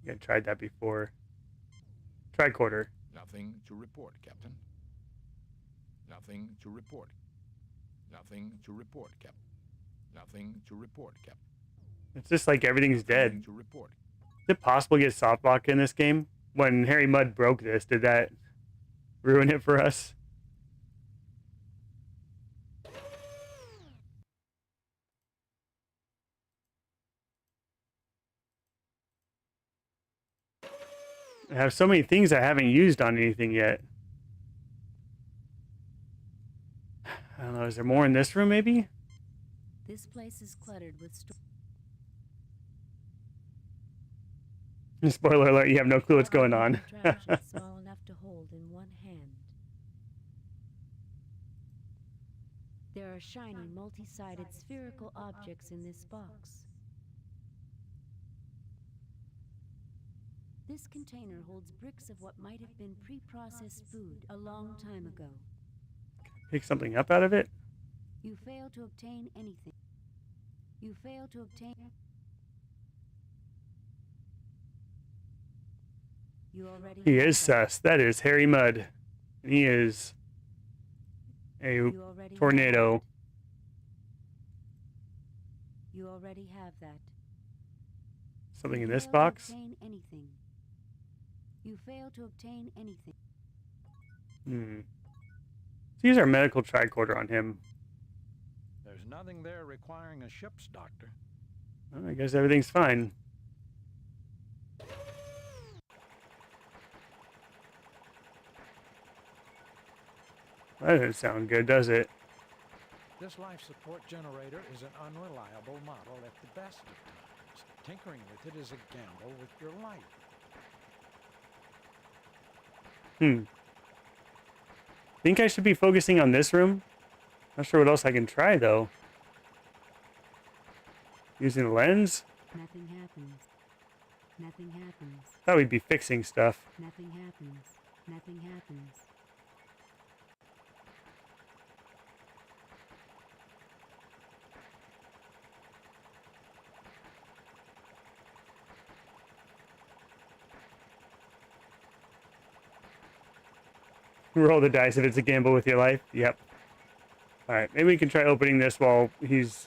I tried that before. Tricorder. Nothing to report, Captain. Nothing to report. Nothing to report, Captain. Nothing to report, Captain. It's just like everything's dead. Nothing to report. Is it possible to get softlock in this game? When Harry Mudd broke this, did that ruin it for us? I have so many things I haven't used on anything yet. I don't know, is there more in this room maybe? This place is cluttered with Spoiler alert, you have no clue what's going on. small enough to hold in one hand. There are shiny, multi-sided spherical objects in this box. This container holds bricks of what might have been pre-processed food a long time ago. Pick something up out of it? You fail to obtain anything. You fail to obtain... You already He have is that. sus. That is Harry Mudd. And he is a You already have tornado. that. You already have that. Something in You this fail to box? obtain anything. You fail to obtain anything. Let's use our medical tricorder on him. There's nothing there requiring a ship's doctor. Well, I guess everything's fine. That doesn't sound good, does it? This life support generator is an unreliable model at the best of times. Tinkering with it is a gamble with your life. Think I should be focusing on this room? Not sure what else I can try, though. Using the lens? Nothing happens. Nothing happens. Thought we'd be fixing stuff. Nothing happens. Nothing happens. Roll the dice if it's a gamble with your life. Yep. Alright, maybe we can try opening this while he's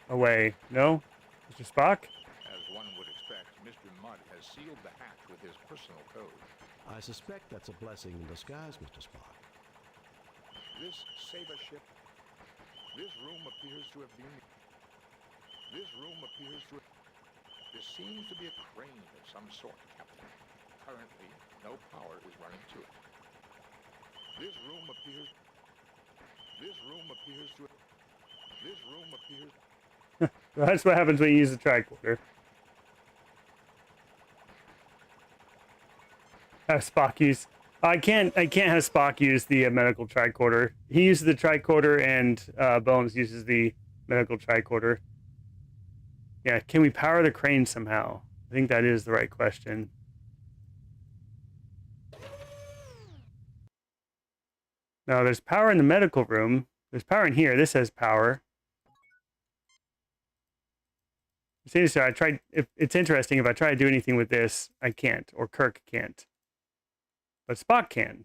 away. No? Mr. Spock? As one would expect, Mr. Mudd has sealed the hatch with his personal code. I suspect that's a blessing in disguise, Mr. Spock. This Saba ship, this room appears to have been... This room appears to have... There seems to be a crane of some sort, Captain. Currently, no power is running to it. This room appears... This room appears to... This room appears... That's what happens when you use the tricorder. Have Spock use... I can't have Spock use the medical tricorder. He uses the tricorder and Bones uses the medical tricorder. Yeah, can we power the crane somehow? I think that is the right question. No, there's power in the medical room. There's power in here. This has power. It's interesting. It's interesting. If I try to do anything with this, I can't, or Kirk can't. But Spock can.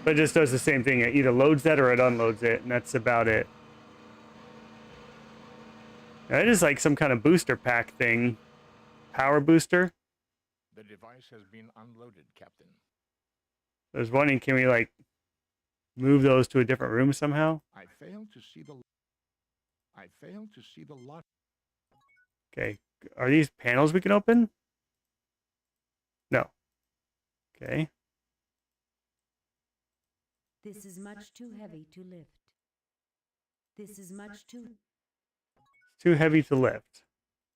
But it just does the same thing. It either loads that or it unloads it, and that's about it. Now, it is like some kind of booster pack thing. Power booster. The device has been unloaded, Captain. I was wondering, can we, like, move those to a different room somehow? I failed to see the lot. Okay. Are these panels we can open? No. Okay. This is much too heavy to lift. This is much too... Too heavy to lift.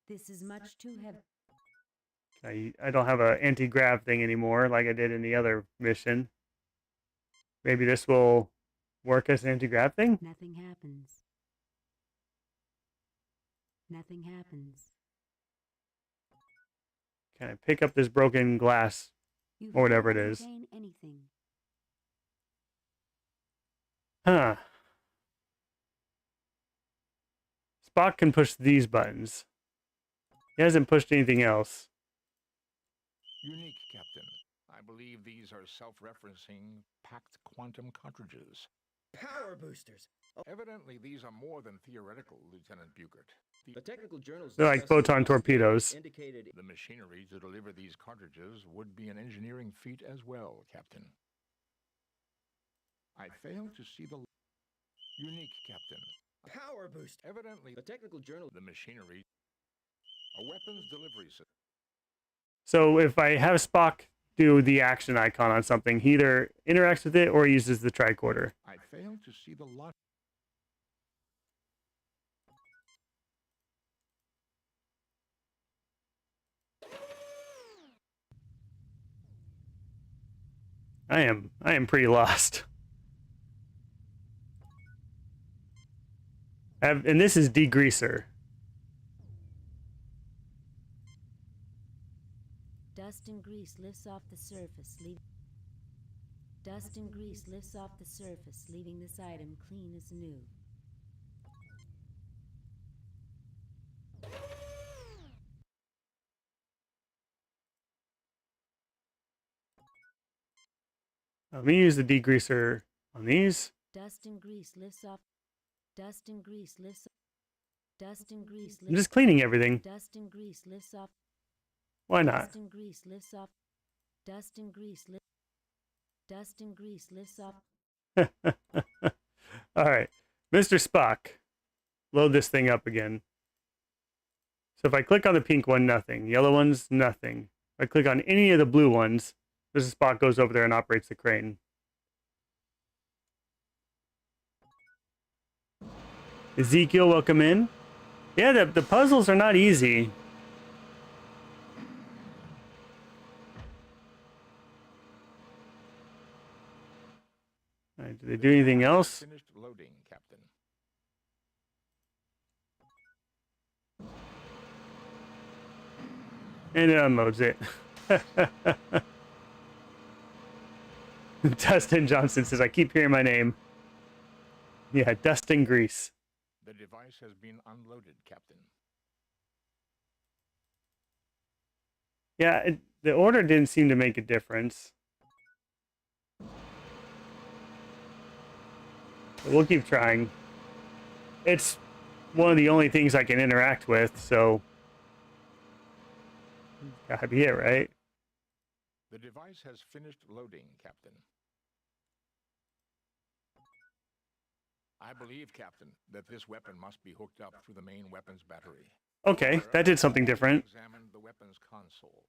This is much too heavy. I don't have a anti-grav thing anymore like I did in the other mission. Maybe this will work as an anti-grav thing? Nothing happens. Nothing happens. Can I pick up this broken glass You or whatever it cannot is? contain anything. Huh. Spock can push these buttons. He hasn't pushed anything else. Unique, Captain. I believe these are self-referencing packed quantum cartridges. Power boosters. Evidently, these are more than theoretical, Lieutenant Buchert. The technical journals They're like discussing photon the torpedoes. indicated The machinery to deliver these cartridges would be an engineering feat as well, Captain. I fail to see the unique, Captain. power boost. Evidently, The technical journal the machinery, a weapons delivery system. So if I have Spock do the action icon on something, he either interacts with it or uses the tricorder. I fail to see the logic. I am pretty lost. And this is degreaser. Dust and grease lifts off the surface, Dust and grease lifts off the surface, leaving this item clean as new. Let me use the degreaser on these. Dust and grease lifts off. Dust and grease lifts. Dust and grease I'm lifts. just cleaning everything. Dust and grease lifts off. Why not? Dust and grease lifts off. Dust and grease lifts. Dust and grease lifts off. All right. Mr. Spock, load this thing up again. So if I click on the pink one, nothing. Yellow ones, nothing. If I click on any of the blue ones, Mr. Spock goes over there and operates the crane. Ezekiel, welcome in. Yeah, the puzzles are not easy. All right, do they do anything else? Finished loading, Captain. And it unloads it. Dustin Johnson says, I keep hearing my name. Yeah, Dustin Grease. The device has been unloaded, Captain. Yeah, the order didn't seem to make a difference. But we'll keep trying. It's one of the only things I can interact with, so gotta be it, right? The device has finished loading, Captain. I believe, Captain, that this weapon must be hooked up through the main weapons battery. Okay, that did something different. Examined the weapons console,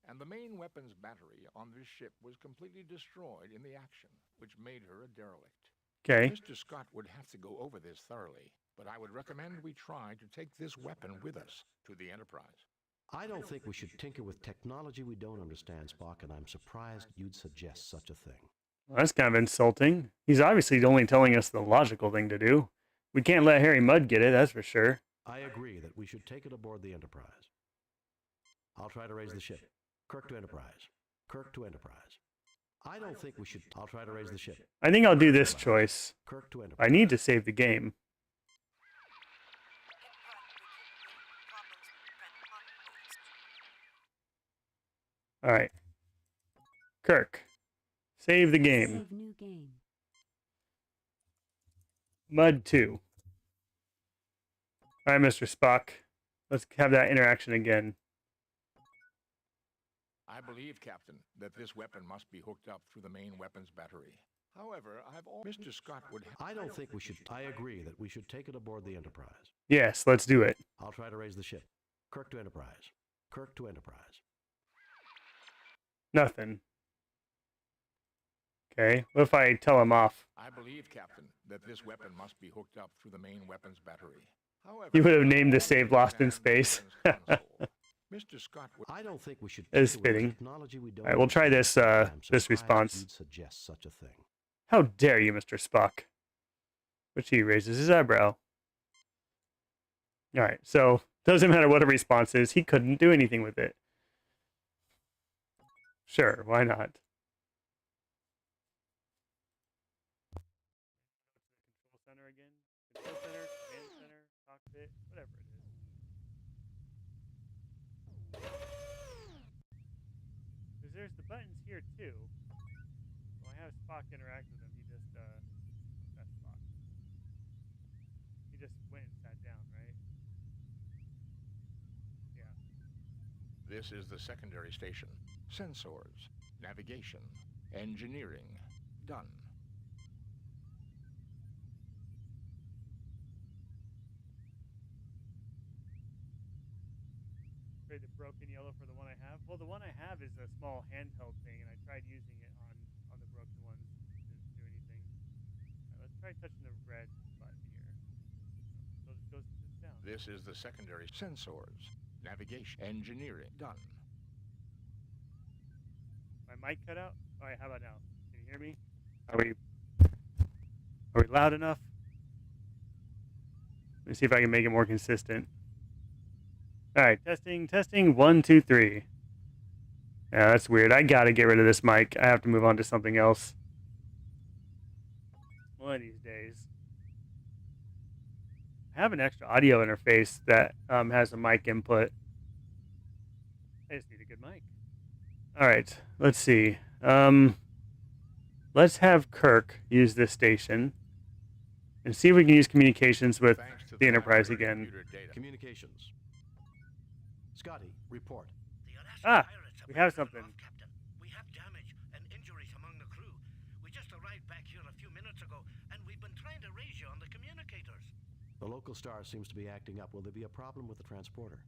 and the main weapons battery on this ship was completely destroyed in the action, which made her a derelict. Okay. Mr. Scott would have to go over this thoroughly, but I would recommend we try to take this weapon with us to the Enterprise. I don't think we should tinker with technology we don't understand, Spock, and I'm surprised you'd suggest such a thing. Well, that's kind of insulting. He's obviously only telling us the logical thing to do. We can't let Harry Mudd get it, that's for sure. I agree that we should take it aboard the Enterprise. I'll try to raise the ship. Kirk to Enterprise. Kirk to Enterprise. I don't think we should. I'll try to raise the ship. I think I'll do this choice. Kirk to Enterprise. I need to save the game. All right. Kirk, save the game. Save new game. Mud 2. All right, Mr. Spock. Let's have that interaction again. I believe, Captain, that this weapon must be hooked up through the main weapons battery. However, Mr. Scott would I don't think we should. I agree that we should take it aboard the Enterprise. Yes, let's do it. I'll try to raise the ship. Kirk to Enterprise. Kirk to Enterprise. Nothing. Okay, what if I tell him off? I believe, Captain, that this weapon must be hooked up through the main weapons battery. However, You would have named the save Lost in Space. Mr. Scott would I don't think we should Is tinker with fitting. technology we don't All right, we'll try this understand. I'm this surprised response. you'd suggest such a thing. How dare you, Mr. Spock? Which he raises his eyebrow. All right, so doesn't matter what a response is. He couldn't do anything with it. Sure, why not? Control center again. Control center, command center, cockpit, whatever it is. Because there's the buttons here too. Well, I have Spock interact with him. He just that's Spock. He just went and sat down, right? Yeah. This is the secondary station. Sensors, navigation, engineering, done. Trade the broken yellow for the one I have. Well, the one I have is a small handheld thing, and I tried using it on the broken ones. Didn't do anything. Let's try touching the red button here. So it goes down. This is the secondary sensors, navigation, engineering, done. My mic cut out? All right, how about now? Can you hear me? Are we loud enough? Let me see if I can make it more consistent. All right, testing, 1, 2, 3. Yeah, that's weird. I gotta get rid of this mic. I have to move on to something else. One of these days. I have an extra audio interface that has a mic input. I just need a good mic. All right, let's see. Let's have Kirk use this station and see if we can use communications with Thanks to the Enterprise library again. computer data. Communications. Scotty, report. The Alaska Ah, pirates we been have driven something. off, Captain. We have damage and injuries among the crew. We just arrived back here a few minutes ago, and we've been trying to raise you on the communicators. The local star seems to be acting up. Will there be a problem with the transporter?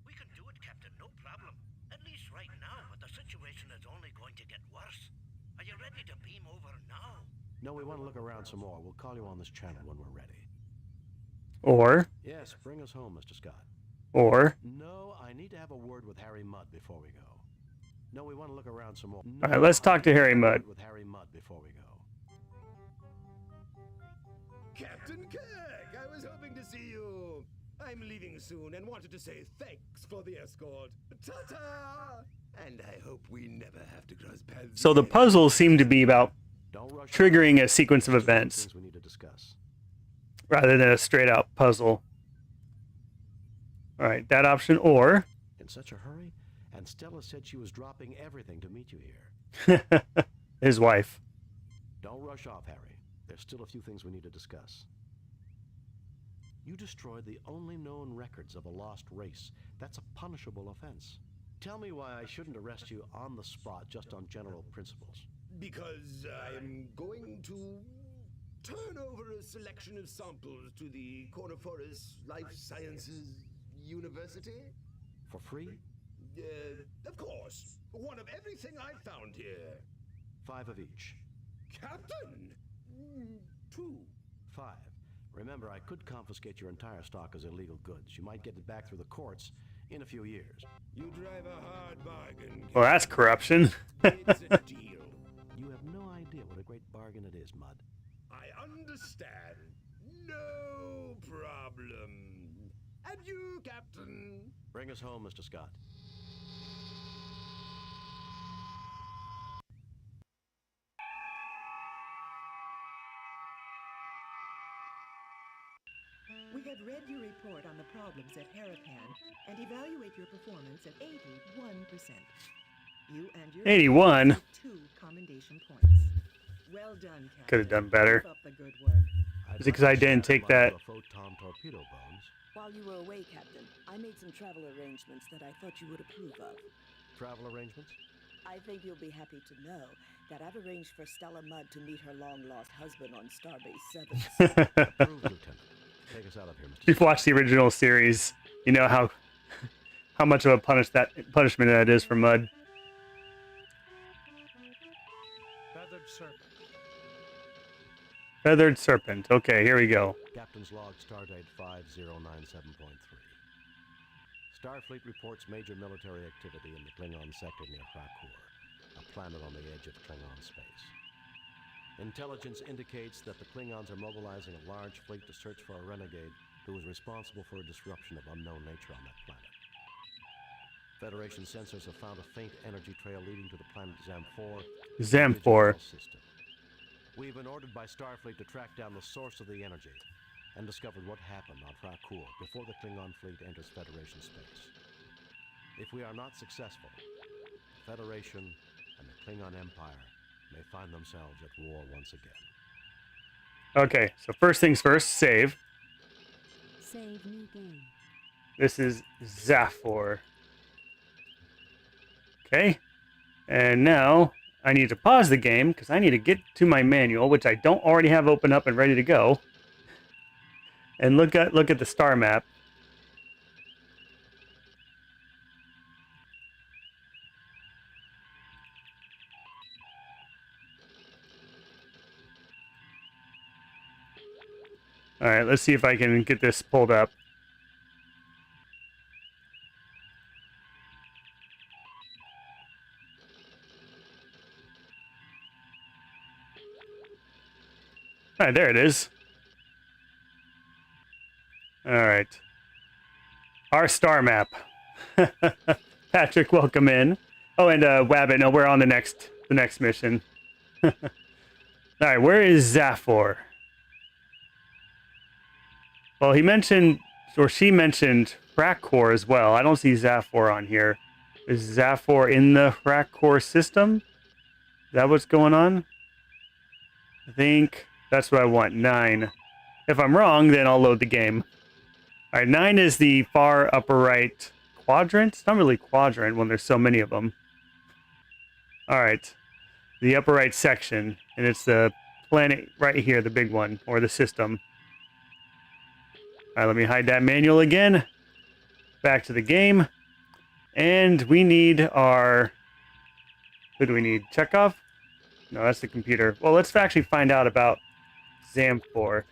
We can do it, Captain, no problem. At least right now, but the situation is only going to get worse. Are you ready to beam over now? No, we want to look around some more. We'll call you on this channel when we're ready. Or, Yes, bring us home, Mr. Scott. No, I need to have a word with Harry Mudd before we go. No, we want to look around some more. All right, let's talk to Harry Mudd. With Harry Mudd before we go. Captain Kirk, I was hoping to see you. I'm leaving soon and wanted to say thanks for the escort. Ta-ta! And I hope we never have to cross paths. so the again. puzzles seem to be about Don't rush. triggering a sequence of Just some events things we need to discuss. rather than a straight out puzzle. All right, that option, or In such a hurry? And Stella said she was dropping everything to meet you here. his wife. Don't rush off, Harry. There's still a few things we need to discuss. You destroyed the only known records of a lost race. That's a punishable offense. Tell me why I shouldn't arrest you on the spot just on general principles. Because I'm going to turn over a selection of samples to the Corniforous Life Sciences University. For free? Of course. One of everything I found here. 5 of each. Captain! 2. 5. Remember, I could confiscate your entire stock as illegal goods. You might get it back through the courts in a few years. You drive a hard bargain. Well, that's corruption. It's a deal. You have no idea what a great bargain it is, Mudd. I understand. No problem. And you, Captain? Bring us home, Mr. Scott. We have read your report on the problems at Harapan and evaluate your performance at 81%. You and your 81? receive 2 commendation points. Well done, Captain. Could have done better. Keep up the good work. I'd Is it 'cause I didn't take that- A photon torpedo, Bones. While you were away, Captain, I made some travel arrangements that I thought you would approve of. Travel arrangements? I think you'll be happy to know that I've arranged for Stella Mudd to meet her long-lost husband on Starbase 7. Approved, Lieutenant. Take us out of here, Mr. If you've watched the original series, you know how much of a punishment that is for Mudd. Feathered serpent. Feathered Serpent. Okay, here we go. Captain's log, stardate 5097.3. Starfleet reports major military activity in the Klingon sector near Krakoor, a planet on the edge of Klingon space. Intelligence indicates that the Klingons are mobilizing a large fleet to search for a renegade who is responsible for a disruption of unknown nature on that planet. Federation sensors have found a faint energy trail leading to the planet Zam-4. Zam-4. System. We've been ordered by Starfleet to track down the source of the energy and discovered what happened on Krakoor before the Klingon fleet enters Federation space. If we are not successful, the Federation and the Klingon Empire may find themselves at war once again. Okay, so first things first, save. Save new game. This is Zam-4. Okay, and now I need to pause the game because I need to get to my manual, which I don't already have open up and ready to go, and look at the star map. All right, let's see if I can get this pulled up. All right, there it is. All right. Our star map. Patrick, welcome in. Oh, and Wabbit, no, we're on the next mission. All right, where is Zam-4? Well, he mentioned, or she mentioned, Krakoor as well. I don't see Zam-4 on here. Is Zam-4 in the Krakoor system? Is that what's going on? I think that's what I want, 9. If I'm wrong, then I'll load the game. All right, 9 is the far upper right quadrant. It's not really quadrant when there's so many of them. All right, the upper right section, and it's the planet right here, the big one, or the system. All right, let me hide that manual again. Back to the game. And we need our... Who do we need? Chekhov? No, that's the computer. Well, let's actually find out about Zam-4. Zam-4,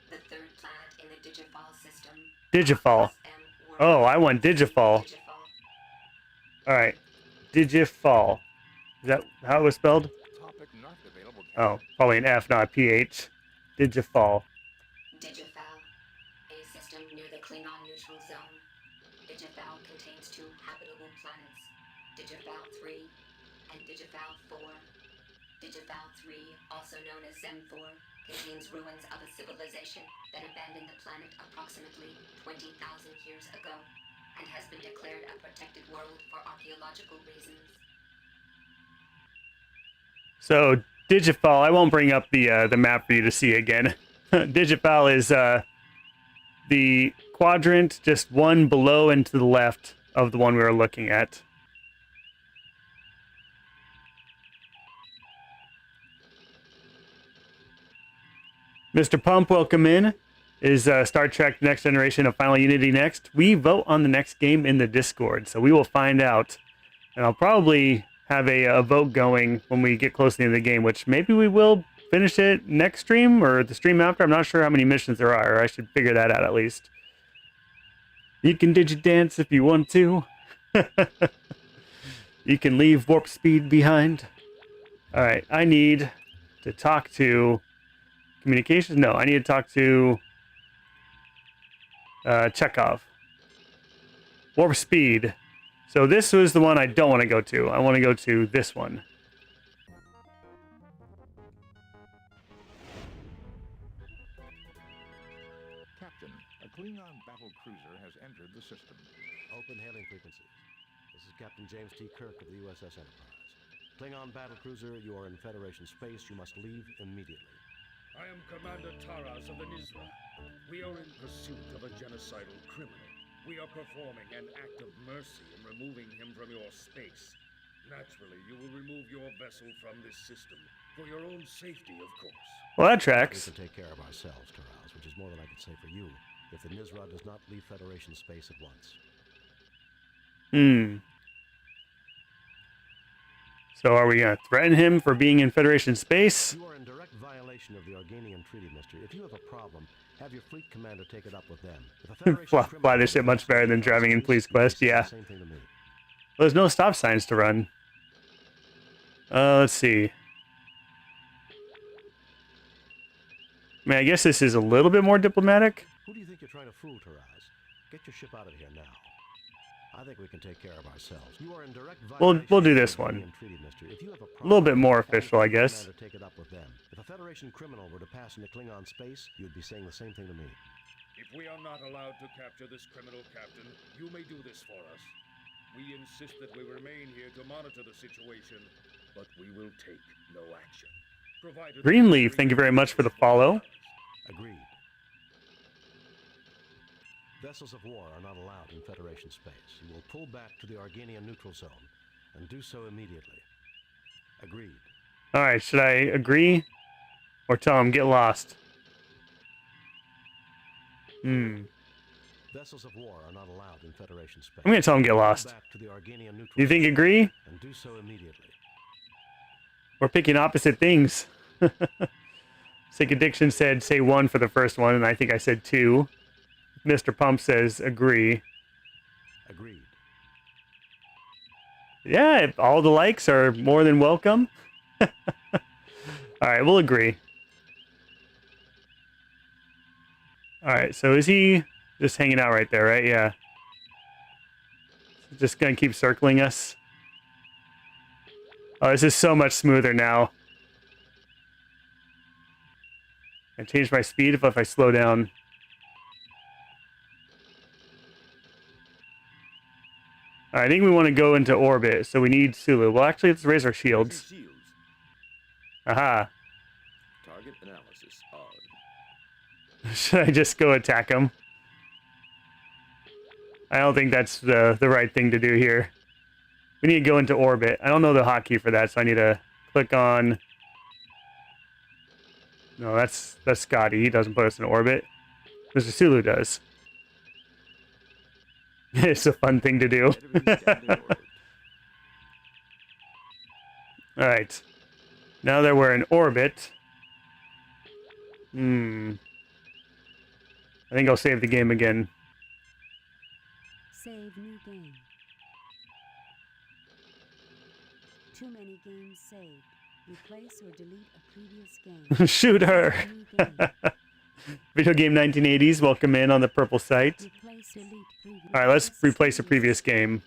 the third planet in the Digifal system. Digifal. Oh, I want Digifal. All right. Digifal. Is that how it was spelled? Topic not available. Oh, probably an F, not a PH. Digifal. Digifal, a system near the Klingon neutral zone. Digifal contains 2 habitable planets, Digifal 3 and Digifal 4. Digifal 3, also known as Zam-4, contains ruins of a civilization that abandoned the planet approximately 20,000 years ago and has been declared a protected world for archaeological reasons. So, Digifal, I won't bring up the map for you to see again. Digifal is the quadrant just one below and to the left of the one we were looking at. Mr. Pump, welcome in. Is Star Trek Next Generation of Final Unity next? We vote on the next game in the Discord, so we will find out. And I'll probably have a vote going when we get close to the end of the game, which maybe we will finish it next stream or the stream after. I'm not sure how many missions there are. I should figure that out at least. You can digidance if you want to. You can leave warp speed behind. All right, I need to talk to communications. No, I need to talk to Chekhov. Warp speed. So this was the one I don't want to go to. I want to go to this one. Captain, a Klingon battle cruiser has entered the system. Open hailing frequencies. This is Captain James T. Kirk of the USS Enterprise. Klingon battle cruiser, you are in Federation space. You must leave immediately. I am Commander Taras of the Nizra. We are in pursuit of a genocidal criminal. We are performing an act of mercy in removing him from your space. Naturally, you will remove your vessel from this system. For your own safety, of course. Well, that tracks. We can take care of ourselves, Taraz, which is more than I can say for you, if the Nizra does not leave Federation space at once. So are we going to threaten him for being in Federation space? You are in direct violation violation of the Organian Treaty, mister. If you have a problem, have your fleet commander take it up with them. If a Federation Fly criminal this shit would much pass better the than driving in space, Police you'd be Quest, saying yeah. the same thing to me. Well, there's no stop signs to run. Let's see. I mean, I guess this is a little bit more diplomatic. Who do you think you're trying to fool, Taraz? Get your ship out of here now. I think we can take care of ourselves. You are in direct violation We'll do of the this one. Organian Treaty, mister. If you have A little bit problem, more have your official, I fleet guess. commander take it up with them. If a Federation criminal were to pass into Klingon space, you'd be saying the same thing to me. If we are not allowed to capture this criminal, Captain, you may do this for us. We insist that we remain here to monitor the situation, but we will take no action. Provided Greenleaf, thank you very much for the follow. Agreed. Vessels of war are not allowed in Federation space. You will pull back to the Organian neutral zone, and do so immediately. Agreed. Alright, should I agree? Or tell him get lost? Vessels of war are not allowed in Federation space. I'm gonna tell him get Pull lost. back to the Organian neutral You think zone, agree? and do so immediately. We're picking opposite things. Sick Addiction said say 1 for the first one, and I think I said 2. Mr. Pump says agree. Agreed. Yeah, if all the likes are more than welcome. Alright, we'll agree. Alright, so is he just hanging out right there, right? Yeah. Just gonna keep circling us. Oh, this is so much smoother now. I change my speed if I slow down. I think we want to go into orbit, so we need Sulu. Well, actually, let's raise our shields. Aha. Target analysis on. Should I just go attack him? I don't think that's the right thing to do here. We need to go into orbit. I don't know the hotkey for that, so I need to click on... No, that's Scotty. He doesn't put us in orbit. Mr. Sulu does. It's a fun thing to do. Alright. Now that we're in orbit... I think I'll save the game again. Save new game. Too many games saved. Replace or delete a previous game. Shoot her! New game. Video Game 1980s, welcome in on the purple site. Replace, delete previous. Alright, let's replace a previous game.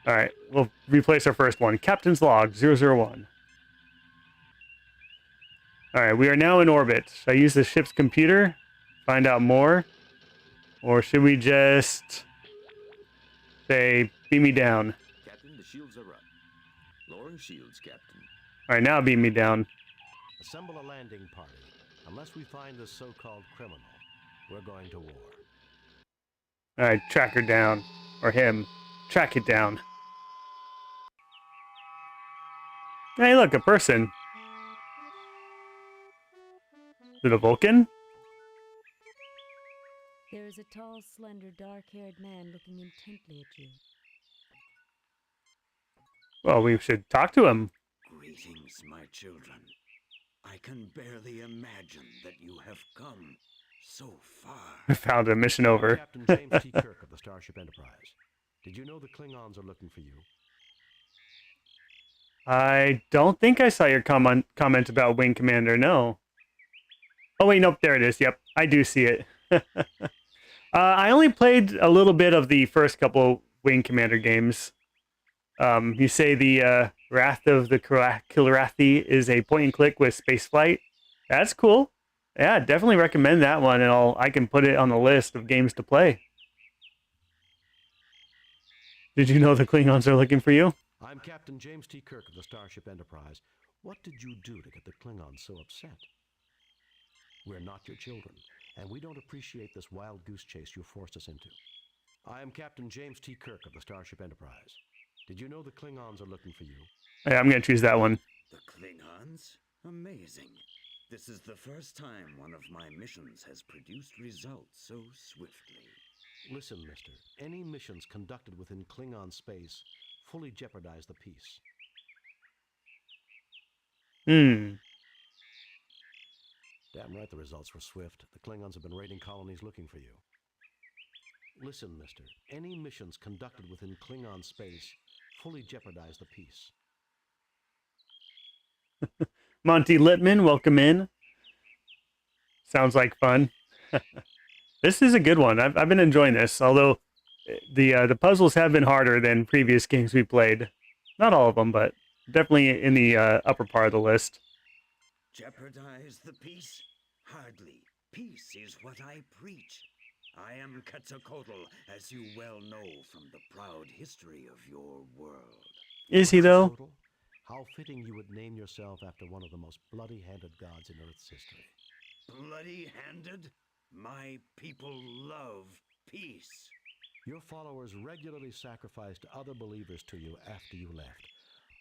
Alright, we'll replace our first one. Captain's Log 001. Alright, we are now in orbit. Should I use the ship's computer? Find out more? Or should we just say, beam me down? Captain, the shields are up. Lowering shields, Captain. Alright, now beam me down. Assemble a landing party. Unless we find this so-called criminal, we're going to war. Alright, track her down. Or him. Track it down. Hey, look, a person. Is it a Vulcan? There is a tall, slender, dark-haired man looking intently at you. Well, we should talk to him. Greetings, my children. I can barely imagine that you have come so far. I found a mission over. Captain James T. Kirk of the Starship Enterprise. Did you know the Klingons are looking for you? I don't think I saw your comment about Wing Commander, no. Oh wait, nope, there it is. Yep, I do see it. I only played a little bit of the first couple Wing Commander games. You say the Wrath of the Kilrathi is a point and click with spaceflight. That's cool. Yeah, definitely recommend that one, and I can put it on the list of games to play. Did you know the Klingons are looking for you? I'm Captain James T. Kirk of the Starship Enterprise. What did you do to get the Klingons so upset? We're not your children, and we don't appreciate this wild goose chase you forced us into. I am Captain James T. Kirk of the Starship Enterprise. Did you know the Klingons are looking for you? Yeah, I'm going to choose that one. The Klingons? Amazing. This is the first time one of my missions has produced results so swiftly. Listen, mister. Any missions conducted within Klingon space fully jeopardize the peace. Damn right the results were swift. The Klingons have been raiding colonies looking for you. Listen, mister. Any missions conducted within Klingon space fully jeopardize the peace. Monty Littman, welcome in. Sounds like fun. This is a good one. I've been enjoying this, although the puzzles have been harder than previous games we played. Not all of them, but definitely in the upper part of the list. Jeopardize the peace? Hardly. Peace is what I preach. I am Quetzalcoatl, as you well know from the proud history of your world. Is he, though? Quetzalcoatl? How fitting you would name yourself after one of the most bloody-handed gods in Earth's history. Bloody-handed? My people love peace. Your followers regularly sacrificed other believers to you after you left,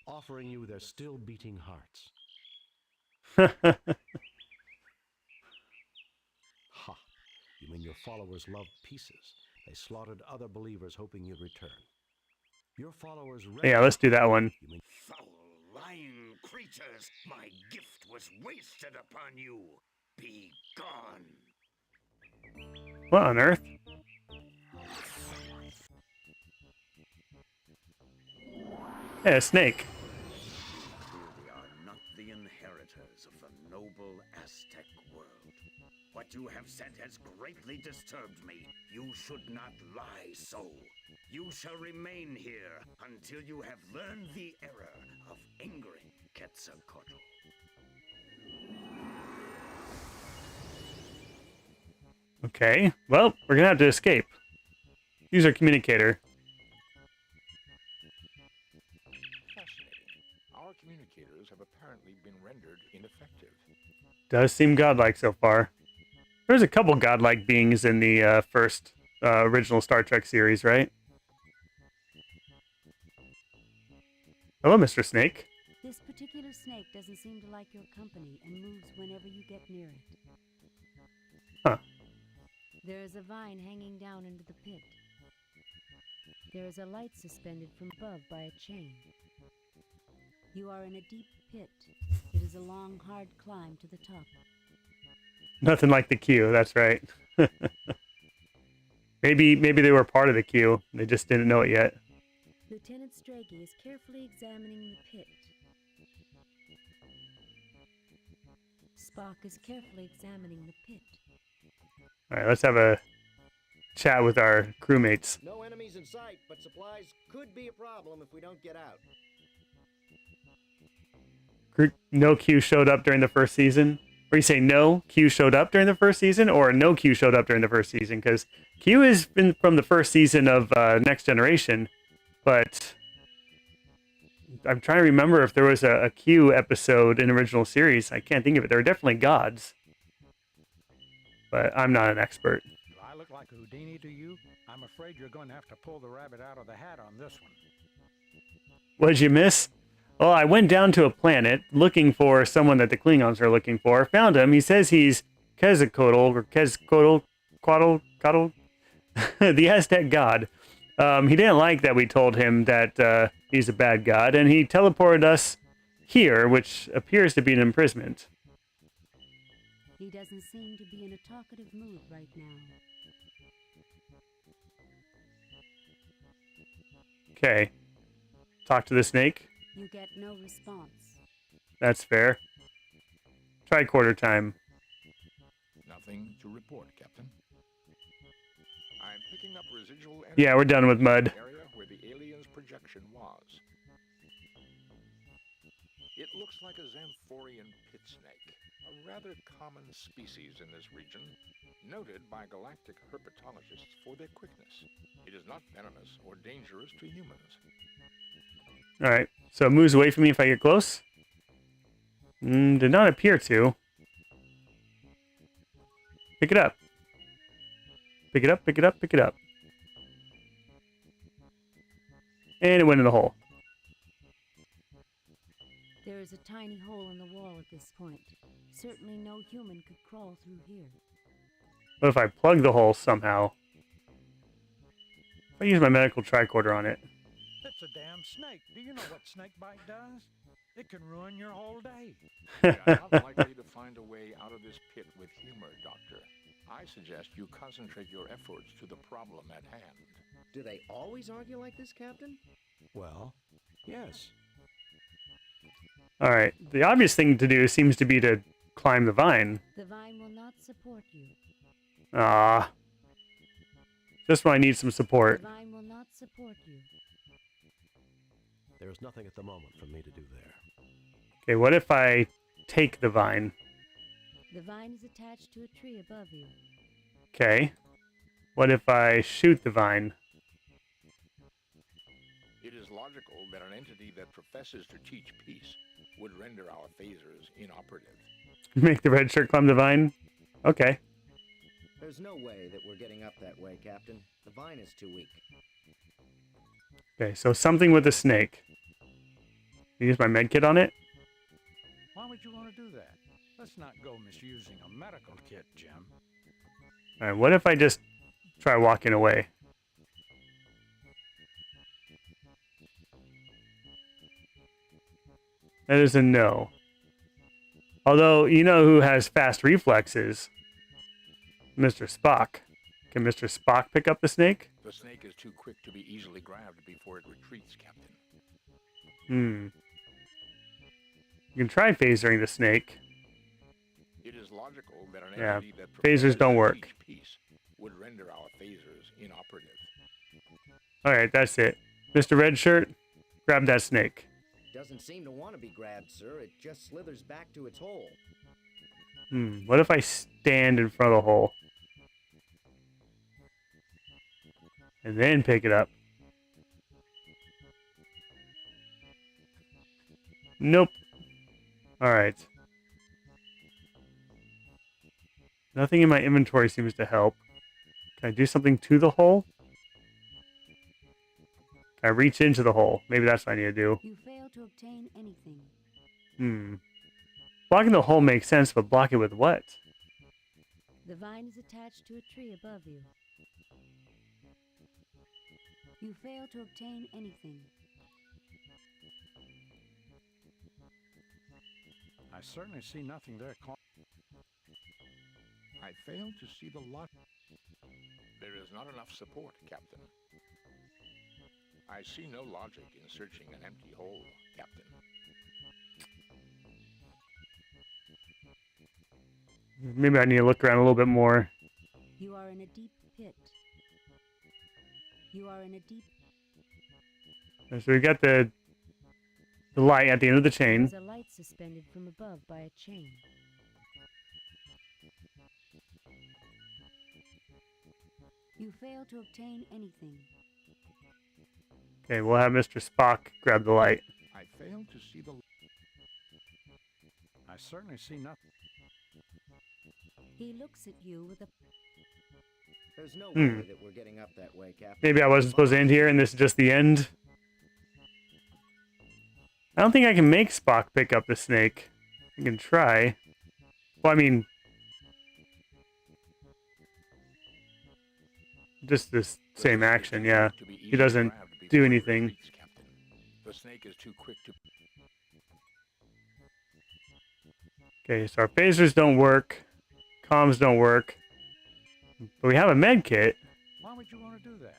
offering you their still-beating hearts. Ha! You mean your followers loved pieces? They slaughtered other believers hoping you'd return. Your followers... Yeah, let's do that one. You mean foul, lying creatures! My gift was wasted upon you! Be gone! What on earth? Yeah, a snake. We are not the inheritors of the noble Aztec world. What you have said has greatly disturbed me. You should not lie so. You shall remain here until you have learned the error of angering Quetzalcoatl. Okay, well, we're gonna have to escape. Use our communicator. Fascinating. Our communicators have apparently been rendered ineffective. Does seem godlike so far. There's a couple godlike beings in the first original Star Trek series, right? Hello, Mr. Snake. This particular snake doesn't seem to like your company and moves whenever you get near it. Huh. There is a vine hanging down into the pit. There is a light suspended from above by a chain. You are in a deep pit. It is a long, hard climb to the top. Nothing like the queue, that's right. maybe they were part of the queue. They just didn't know it yet. Lieutenant Strachey is carefully examining the pit. Spock is carefully examining the pit. All right, let's have a chat with our crewmates. No enemies in sight, but supplies could be a problem if we don't get out. No Q showed up during the first season? Or you say no Q showed up during the first season, or no Q showed up during the first season? Because Q has been from the first season of Next Generation, but I'm trying to remember if there was a Q episode in original series. I can't think of it. There are definitely gods, but I'm not an expert. Do I look like Houdini to you? I'm afraid you're going to have to pull the rabbit out of the hat on this one. What did you miss? Well, I went down to a planet looking for someone that the Klingons are looking for. Found him. He says he's Quetzalcoatl, the Aztec god. He didn't like that we told him that he's a bad god, and he teleported us here, which appears to be an imprisonment. He doesn't seem to be in a talkative mood right now. Okay. Talk to the snake. You get no response. That's fair. Tricorder time. Nothing to report, Captain. I'm picking up residual energy. Yeah, we're done with mud. Area where the alien's projection was. It looks like a Xanthorian pit snake, a rather common species in this region, noted by galactic herpetologists for their quickness. It is not venomous or dangerous to humans. All right, so it moves away from me if I get close. Did not appear to. Pick it up. Pick it up, pick it up, pick it up. And it went in the hole. There is a tiny hole in the wall at this point. Certainly no human could crawl through here. What if I plug the hole somehow? If I use my medical tricorder on it. It's a damn snake. Do you know what snake bite does? It can ruin your whole day. We are not likely to find a way out of this pit with humor, Doctor. I suggest you concentrate your efforts to the problem at hand. Do they always argue like this, Captain? Well, yes. All right. The obvious thing to do seems to be to climb the vine. The vine will not support you. Ah. Just when I need some support. The vine will not support you. There's nothing at the moment for me to do there. Okay, what if I take the vine? The vine is attached to a tree above you. Okay. What if I shoot the vine? It is logical that an entity that professes to teach peace would render our phasers inoperative. Make the red shirt climb the vine? Okay. There's no way that we're getting up that way, Captain. The vine is too weak. Okay, so something with a snake. Use my med kit on it? Why would you want to do that? Let's not go misusing a medical kit, Jim. Alright, what if I just try walking away? That is a no. Although, you know who has fast reflexes? Mr. Spock. Can Mr. Spock pick up the snake? The snake is too quick to be easily grabbed before it retreats, Captain. You can try phasering the snake. It is logical that an Yeah, entity that phasers don't work. teach peace would render our phasers inoperative. Alright, that's it. Mr. Red Shirt, grab that snake. Doesn't seem to want to be grabbed, sir. It just slithers back to its hole. What if I stand in front of the hole? And then pick it up. Nope. Alright. Nothing in my inventory seems to help. Can I do something to the hole? Can I reach into the hole? Maybe that's what I need to do. You fail to obtain anything. Blocking the hole makes sense, but block it with what? The vine is attached to a tree above you. You fail to obtain anything. I certainly see nothing there. I fail to see the lot. There is not enough support, Captain. I see no logic in searching an empty hole, Captain. Maybe I need to look around a little bit more. You are in a deep pit. You are in a deep... So we got the light at the end of the chain. There's a light suspended from above by a chain. You fail to obtain anything. Okay, we'll have Mr. Spock grab the light. I fail to see the... I certainly see nothing. He looks at you with a... There's no way that we're getting up that way, Captain. Maybe I wasn't supposed to end here and this is just the end. I don't think I can make Spock pick up the snake. I can try. Well, I mean... just this same action, yeah. He doesn't do anything. The snake is too quick to... Okay, so our phasers don't work. Comms don't work. But we have a med kit. Why would you want to do that?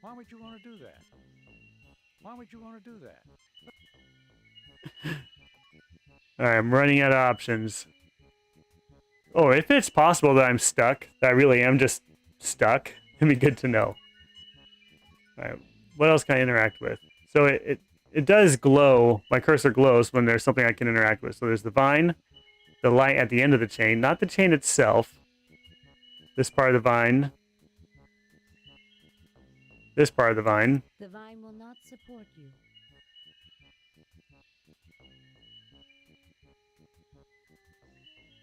Why would you want to do that? Why would you want to do that? Alright, I'm running out of options. Oh, if it's possible that I'm stuck, that I really am just stuck, it'd be good to know. Alright, what else can I interact with? So it does glow, my cursor glows when there's something I can interact with. So there's the vine, the light at the end of the chain, not the chain itself. This part of the vine. This part of the vine. The vine will not support you.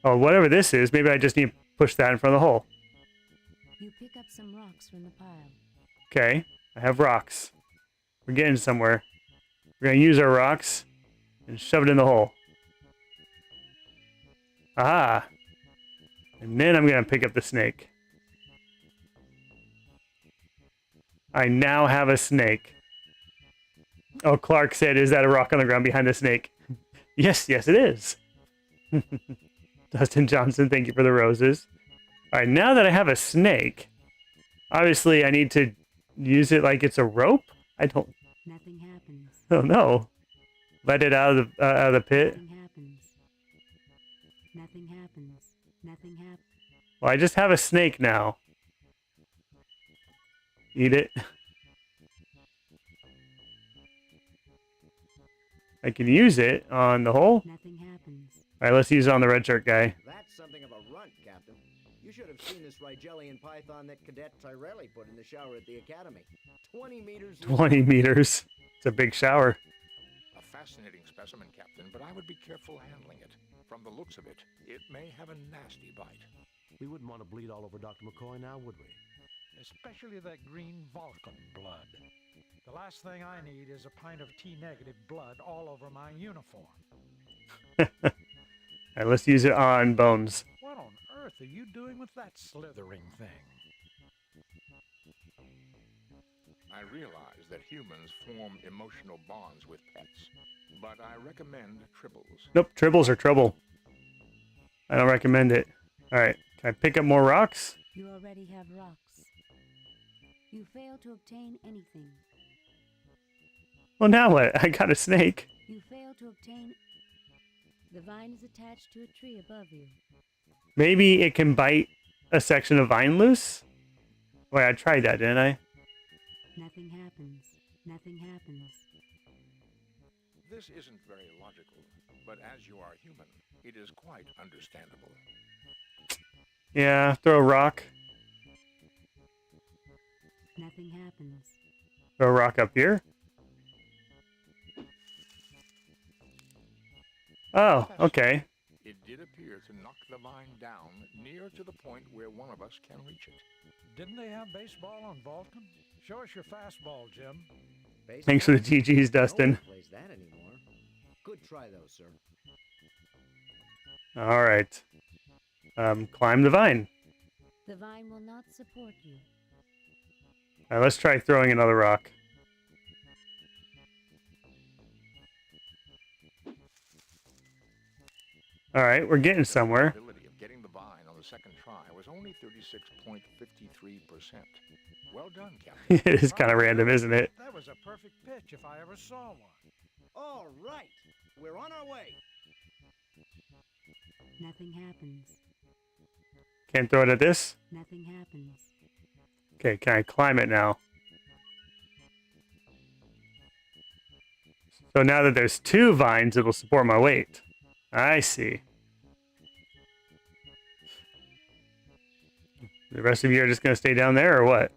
Oh, whatever this is, maybe I just need to push that in front of the hole. You pick up some rocks from the pile. Okay, I have rocks. We're getting somewhere. We're going to use our rocks and shove it in the hole. Aha! And then I'm going to pick up the snake. I now have a snake. Oh, Clark said, "Is that a rock on the ground behind the snake?" Yes, yes, it is. Dustin Johnson, thank you for the roses. All right, now that I have a snake, obviously I need to use it like it's a rope. I don't. Nothing happens. Oh no! Let it out of the pit. Nothing happens. Nothing happens. Nothing happens. Well, I just have a snake now. Eat it. I can use it on the hole. Nothing happens. All right, let's use it on the red shirt guy. That's something of a runt, Captain. You should have seen this Rigelian python that Cadet Tyrelli put in the shower at the Academy. 20 meters. 20 meters. It's a big shower. A fascinating specimen, Captain, but I would be careful handling it. From the looks of it, it may have a nasty bite. We wouldn't want to bleed all over Dr. McCoy now, would we? Especially that green Vulcan blood. The last thing I need is a pint of T-negative blood all over my uniform. All right, let's use it on Bones. What on earth are you doing with that slithering thing? I realize that humans form emotional bonds with pets, but I recommend tribbles. Nope, tribbles are trouble. I don't recommend it. All right, can I pick up more rocks? You already have rocks. You fail to obtain anything. Well, now what? I got a snake. You fail to obtain... The vine is attached to a tree above you. Maybe it can bite a section of vine loose? Wait, I tried that, didn't I? Nothing happens. Nothing happens. This isn't very logical, but as you are human, it is quite understandable. Yeah, throw a rock. Nothing happens. Throw a rock up here. Oh, okay. It did appear to knock the vine down near to the point where one of us can reach it. Didn't they have baseball on Vulcan? Show us your fastball, Jim. Baseball? Thanks for the GGs, Dustin. No one plays that anymore. Good try, though, sir. All right. Climb the vine. The vine will not support you. All right, let's try throwing another rock. All right, we're getting somewhere. The probability of getting the vine on the second try was only 36.53%. Well done, Captain. It is kind of random, isn't it? That was a perfect pitch if I ever saw one. All right, we're on our way. Nothing happens. Can't throw it at this? Nothing happens. Okay, can I climb it now? So now that there's two vines, it'll support my weight. I see. The rest of you are just going to stay down there or what?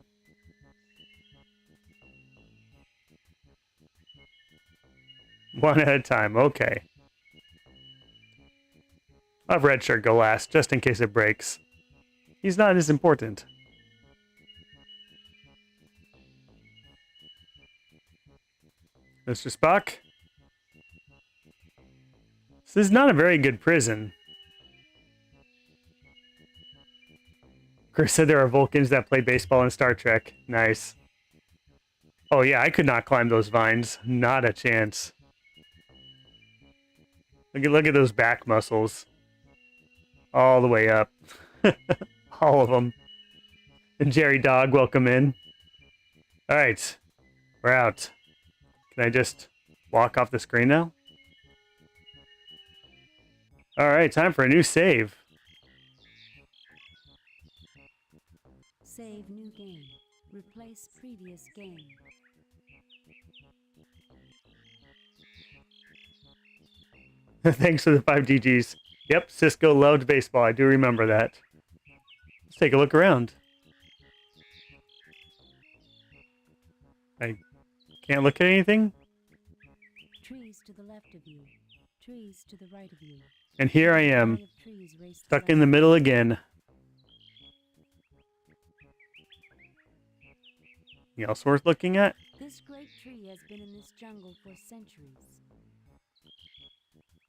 One at a time, okay. I'll have Red Shirt go last, just in case it breaks. He's not as important. Mr. Spock? This is not a very good prison. Chris said there are Vulcans that play baseball in Star Trek. Nice. Oh yeah, I could not climb those vines. Not a chance. Look at those back muscles. All the way up. All of them. And Jerry Dog, welcome in. Alright. We're out. Can I just walk off the screen now? Alright, time for a new save. Save new game. Replace previous game. Thanks for the 5 GGs. Yep, Cisco loved baseball. I do remember that. Let's take a look around. I can't look at anything. Trees to the left of you. Trees to the right of you. And here I am, stuck in the middle again. Anything else worth looking at? This great tree has been in this jungle for centuries.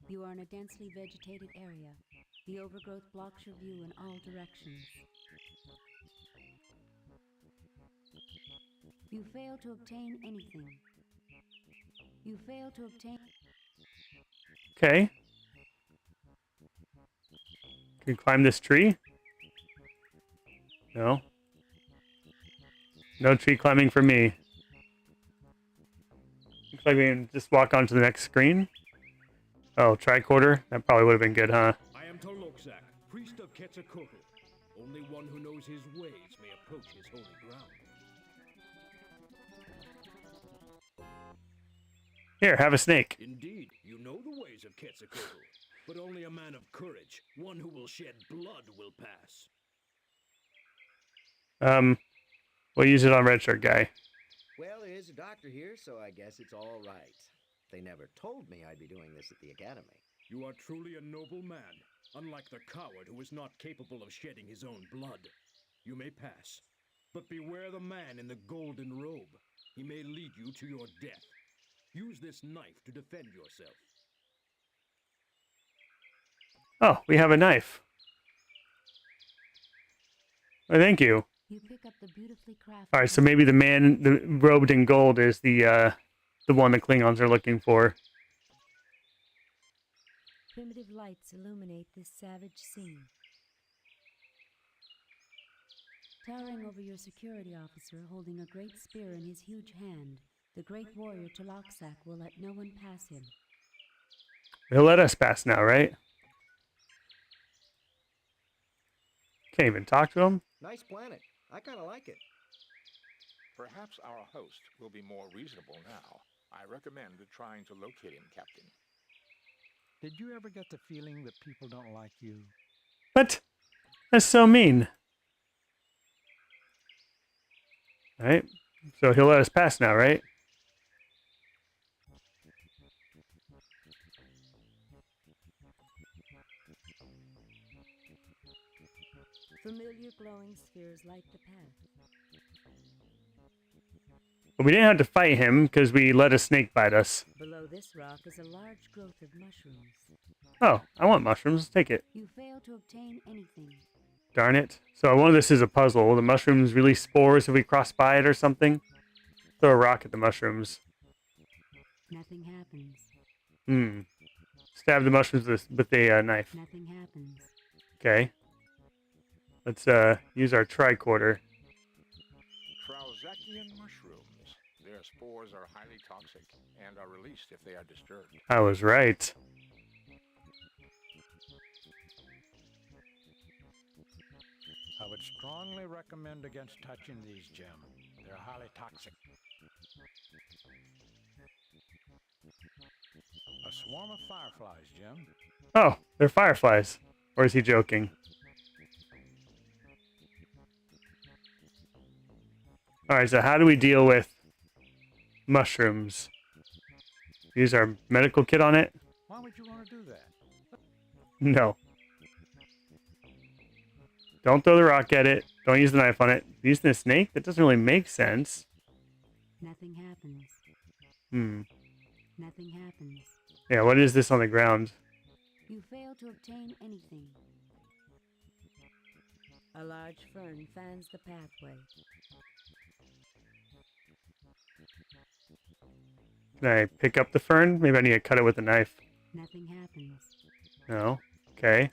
You are in a densely vegetated area. The overgrowth blocks your view in all directions. You fail to obtain anything. You fail to obtain. Okay. Can you climb this tree? No. No tree climbing for me. Looks like we can just walk on to the next screen. Oh, tricorder? That probably would have been good, huh? I am Tolokzak, priest of Quetzalcoatl. Only one who knows his ways may approach his holy ground. Here, have a snake. Indeed, you know the ways of Quetzalcoatl, but only a man of courage, one who will shed blood, will pass. We'll use it on Red Shirt Guy. Well, there's a doctor here, so I guess it's all right. They never told me I'd be doing this at the academy. You are truly a noble man, unlike the coward who is not capable of shedding his own blood. You may pass, but beware the man in the golden robe. He may lead you to your death. Use this knife to defend yourself. Oh, we have a knife. Oh, thank you. You pick up the beautifully crafted. All right, so maybe the man, the robed in gold, is the one the Klingons are looking for. Primitive lights illuminate this savage scene. Towering over your security officer, holding a great spear in his huge hand, the great warrior Tolokzak will let no one pass him. He'll let us pass now, right? Can't even talk to him. Nice planet. I kind of like it. Perhaps our host will be more reasonable now. I recommend trying to locate him, Captain. Did you ever get the feeling that people don't like you? What? That's so mean. All right. So he'll let us pass now, right? Familiar glowing spheres light the path. But we didn't have to fight him because we let a snake bite us. Below this rock is a large growth of mushrooms. Oh, I want mushrooms. Let's take it. You fail to obtain anything. Darn it. So one of this is a puzzle. The mushrooms release spores if we cross by it or something. Throw a rock at the mushrooms. Nothing happens. Stab the mushrooms with a knife. Nothing happens. Okay. Let's use our tricorder. Trauzekian mushrooms. Their spores are highly toxic and are released if they are disturbed. I was right. I would strongly recommend against touching these, Jim. They're highly toxic. A swarm of fireflies, Jim. Oh, they're fireflies. Or is he joking? Alright, so how do we deal with mushrooms? Use our medical kit on it? Why would you want to do that? No. Don't throw the rock at it. Don't use the knife on it. Using the snake? That doesn't really make sense. Nothing happens. Nothing happens. Yeah, what is this on the ground? You fail to obtain anything. A large fern fans the pathway. Can I pick up the fern? Maybe I need to cut it with a knife. Nothing happens. No. Okay.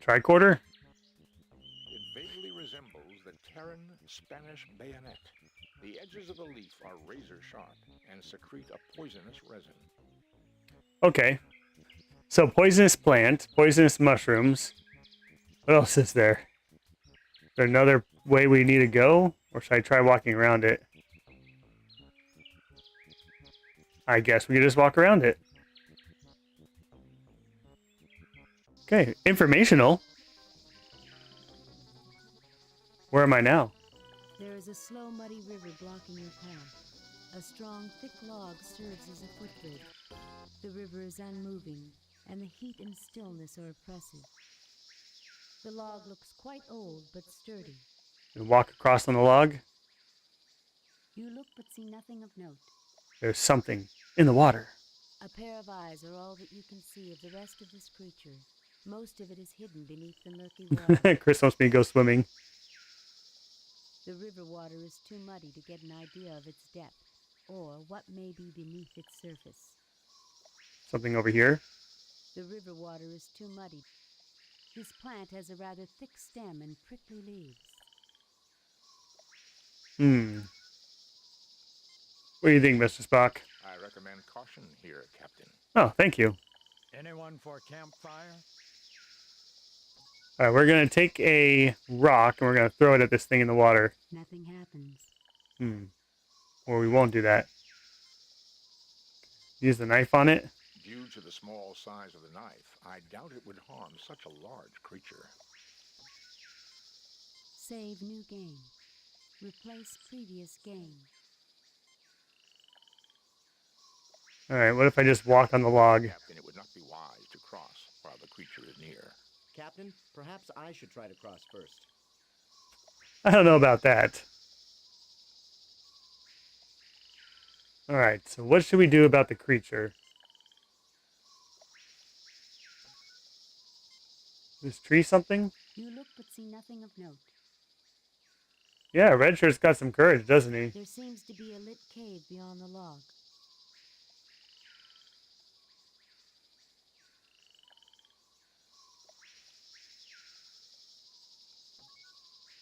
Tricorder? It vaguely resembles the Terran Spanish bayonet. The edges of the leaf are razor sharp and secrete a poisonous resin. Okay. So poisonous plant, poisonous mushrooms. What else is there? Is there another way we need to go? Or should I try walking around it? I guess we could just walk around it. Okay, informational. Where am I now? There is a slow, muddy river blocking your path. A strong, thick log serves as a footbridge. The river is unmoving, and the heat and stillness are oppressive. The log looks quite old, but sturdy. And walk across on the log. You look but see nothing of note. There's something in the water. A pair of eyes are all that you can see of the rest of this creature. Most of it is hidden beneath the murky water. Chris wants me to go swimming. The river water is too muddy to get an idea of its depth. or what may be beneath its surface. Something over here. The river water is too muddy. This plant has a rather thick stem and prickly leaves. What do you think, Mr. Spock? I recommend caution here, Captain. Oh, thank you. Anyone for campfire? All right, we're going to take a rock and we're going to throw it at this thing in the water. Nothing happens. Or we won't do that. Use the knife on it. Due to the small size of the knife, I doubt it would harm such a large creature. Save new game. Replace previous game. All right, what if I just walk on the log? Captain, it would not be wise to cross while the creature is near. Captain, perhaps I should try to cross first. I don't know about that. All right, so what should we do about the creature? This tree something? You look but see nothing of note. Yeah, Redshirt's got some courage, doesn't he? There seems to be a lit cave beyond the log.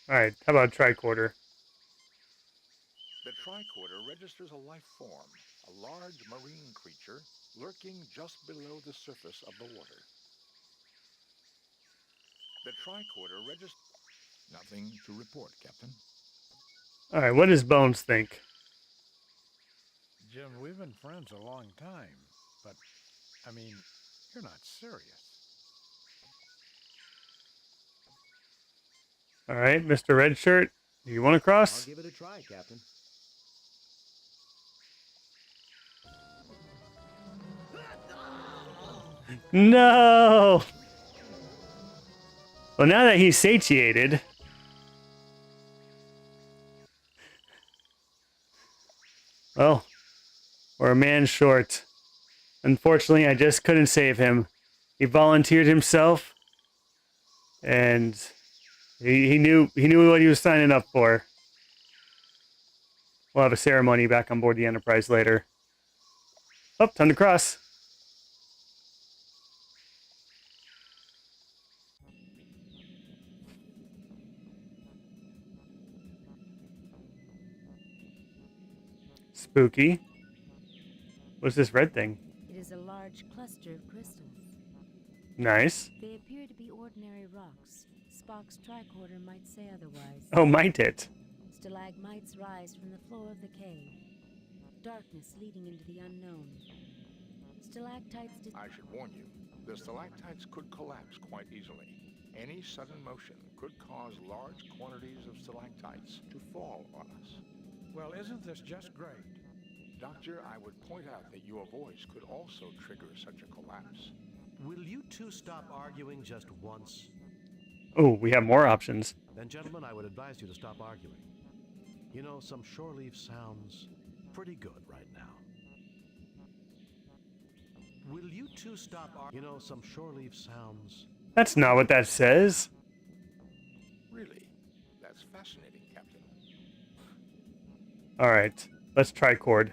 All right, how about a tricorder? The tricorder registers a life form, a large marine creature lurking just below the surface of the water. The tricorder registers... Nothing to report, Captain. All right, what does Bones think? Jim, we've been friends a long time, but, I mean, you're not serious. All right, Mr. Redshirt, do you want to cross? I'll give it a try, Captain. No! Well, now that he's satiated... Well, we're a man short. Unfortunately, I just couldn't save him. He volunteered himself, and he knew what he was signing up for. We'll have a ceremony back on board the Enterprise later. Oh, time to cross. Spooky. What's this red thing? It is a large cluster of crystals. Nice. They appear to be ordinary rocks. Spock's tricorder might say otherwise. Oh, might it? Stalagmites rise from the floor of the cave. Darkness leading into the unknown. Stalactites... I should warn you, the stalactites could collapse quite easily. Any sudden motion could cause large quantities of stalactites to fall on us. Well, isn't this just great? Doctor, I would point out that your voice could also trigger such a collapse. Will you two stop arguing just once? Oh, we have more options. Then, gentlemen, I would advise you to stop arguing. You know, some shore leave sounds pretty good right now. Will you two stop arguing? You know, some shore leave sounds... That's not what that says. Really? That's fascinating, Captain. All right, let's try chord.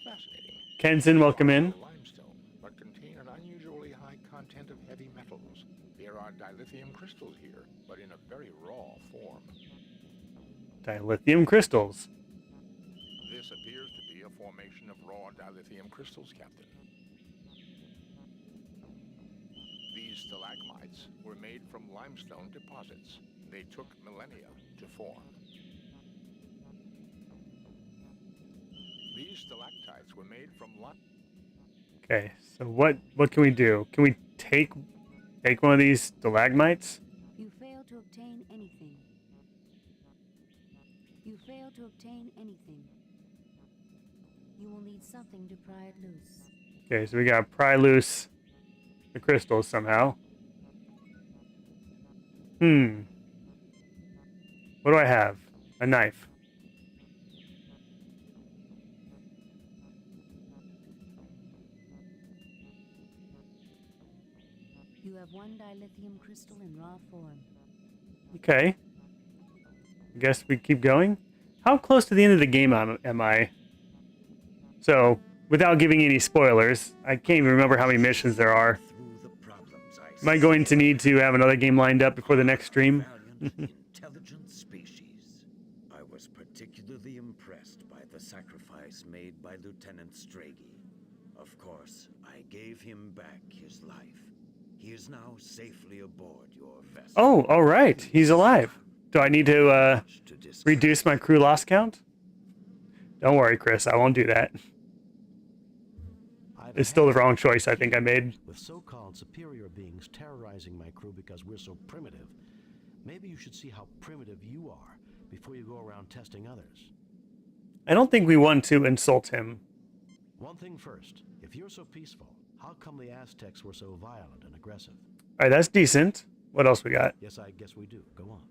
Fascinating. Kenton, welcome in. Limestone, but contain an unusually high content of heavy metals. There are dilithium crystals here, but in a very raw form. Dilithium crystals. This appears to be a formation of raw dilithium crystals, Captain. These stalagmites were made from limestone deposits. They took millennia to form. These stalactites were made from Okay, so what can we do? Can we take one of these stalagmites? You fail to obtain anything. You fail to obtain anything. You will need something to pry it loose. Okay, so we gotta pry loose the crystals somehow. What do I have? A knife. You have one dilithium crystal in raw form. Okay. I guess we keep going. How close to the end of the game am I? So, without giving any spoilers, I can't even remember how many missions there are. Am I going to need to have another game lined up before the next stream? Intelligent species. I was particularly impressed by the sacrifice made by Lieutenant Stragey. Of course, I gave him back his life. He is now safely aboard your vessel. Oh, all right. He's alive. Do I need to reduce my crew loss count? Don't worry, Chris. I won't do that. It's still the wrong choice I think I made. With so-called superior beings terrorizing my crew because we're so primitive, maybe you should see how primitive you are before you go around testing others. I don't think we want to insult him. One thing first. If you're so peaceful, how come the Aztecs were so violent and aggressive? All right, that's decent. What else we got? Yes, I guess we do. Go on.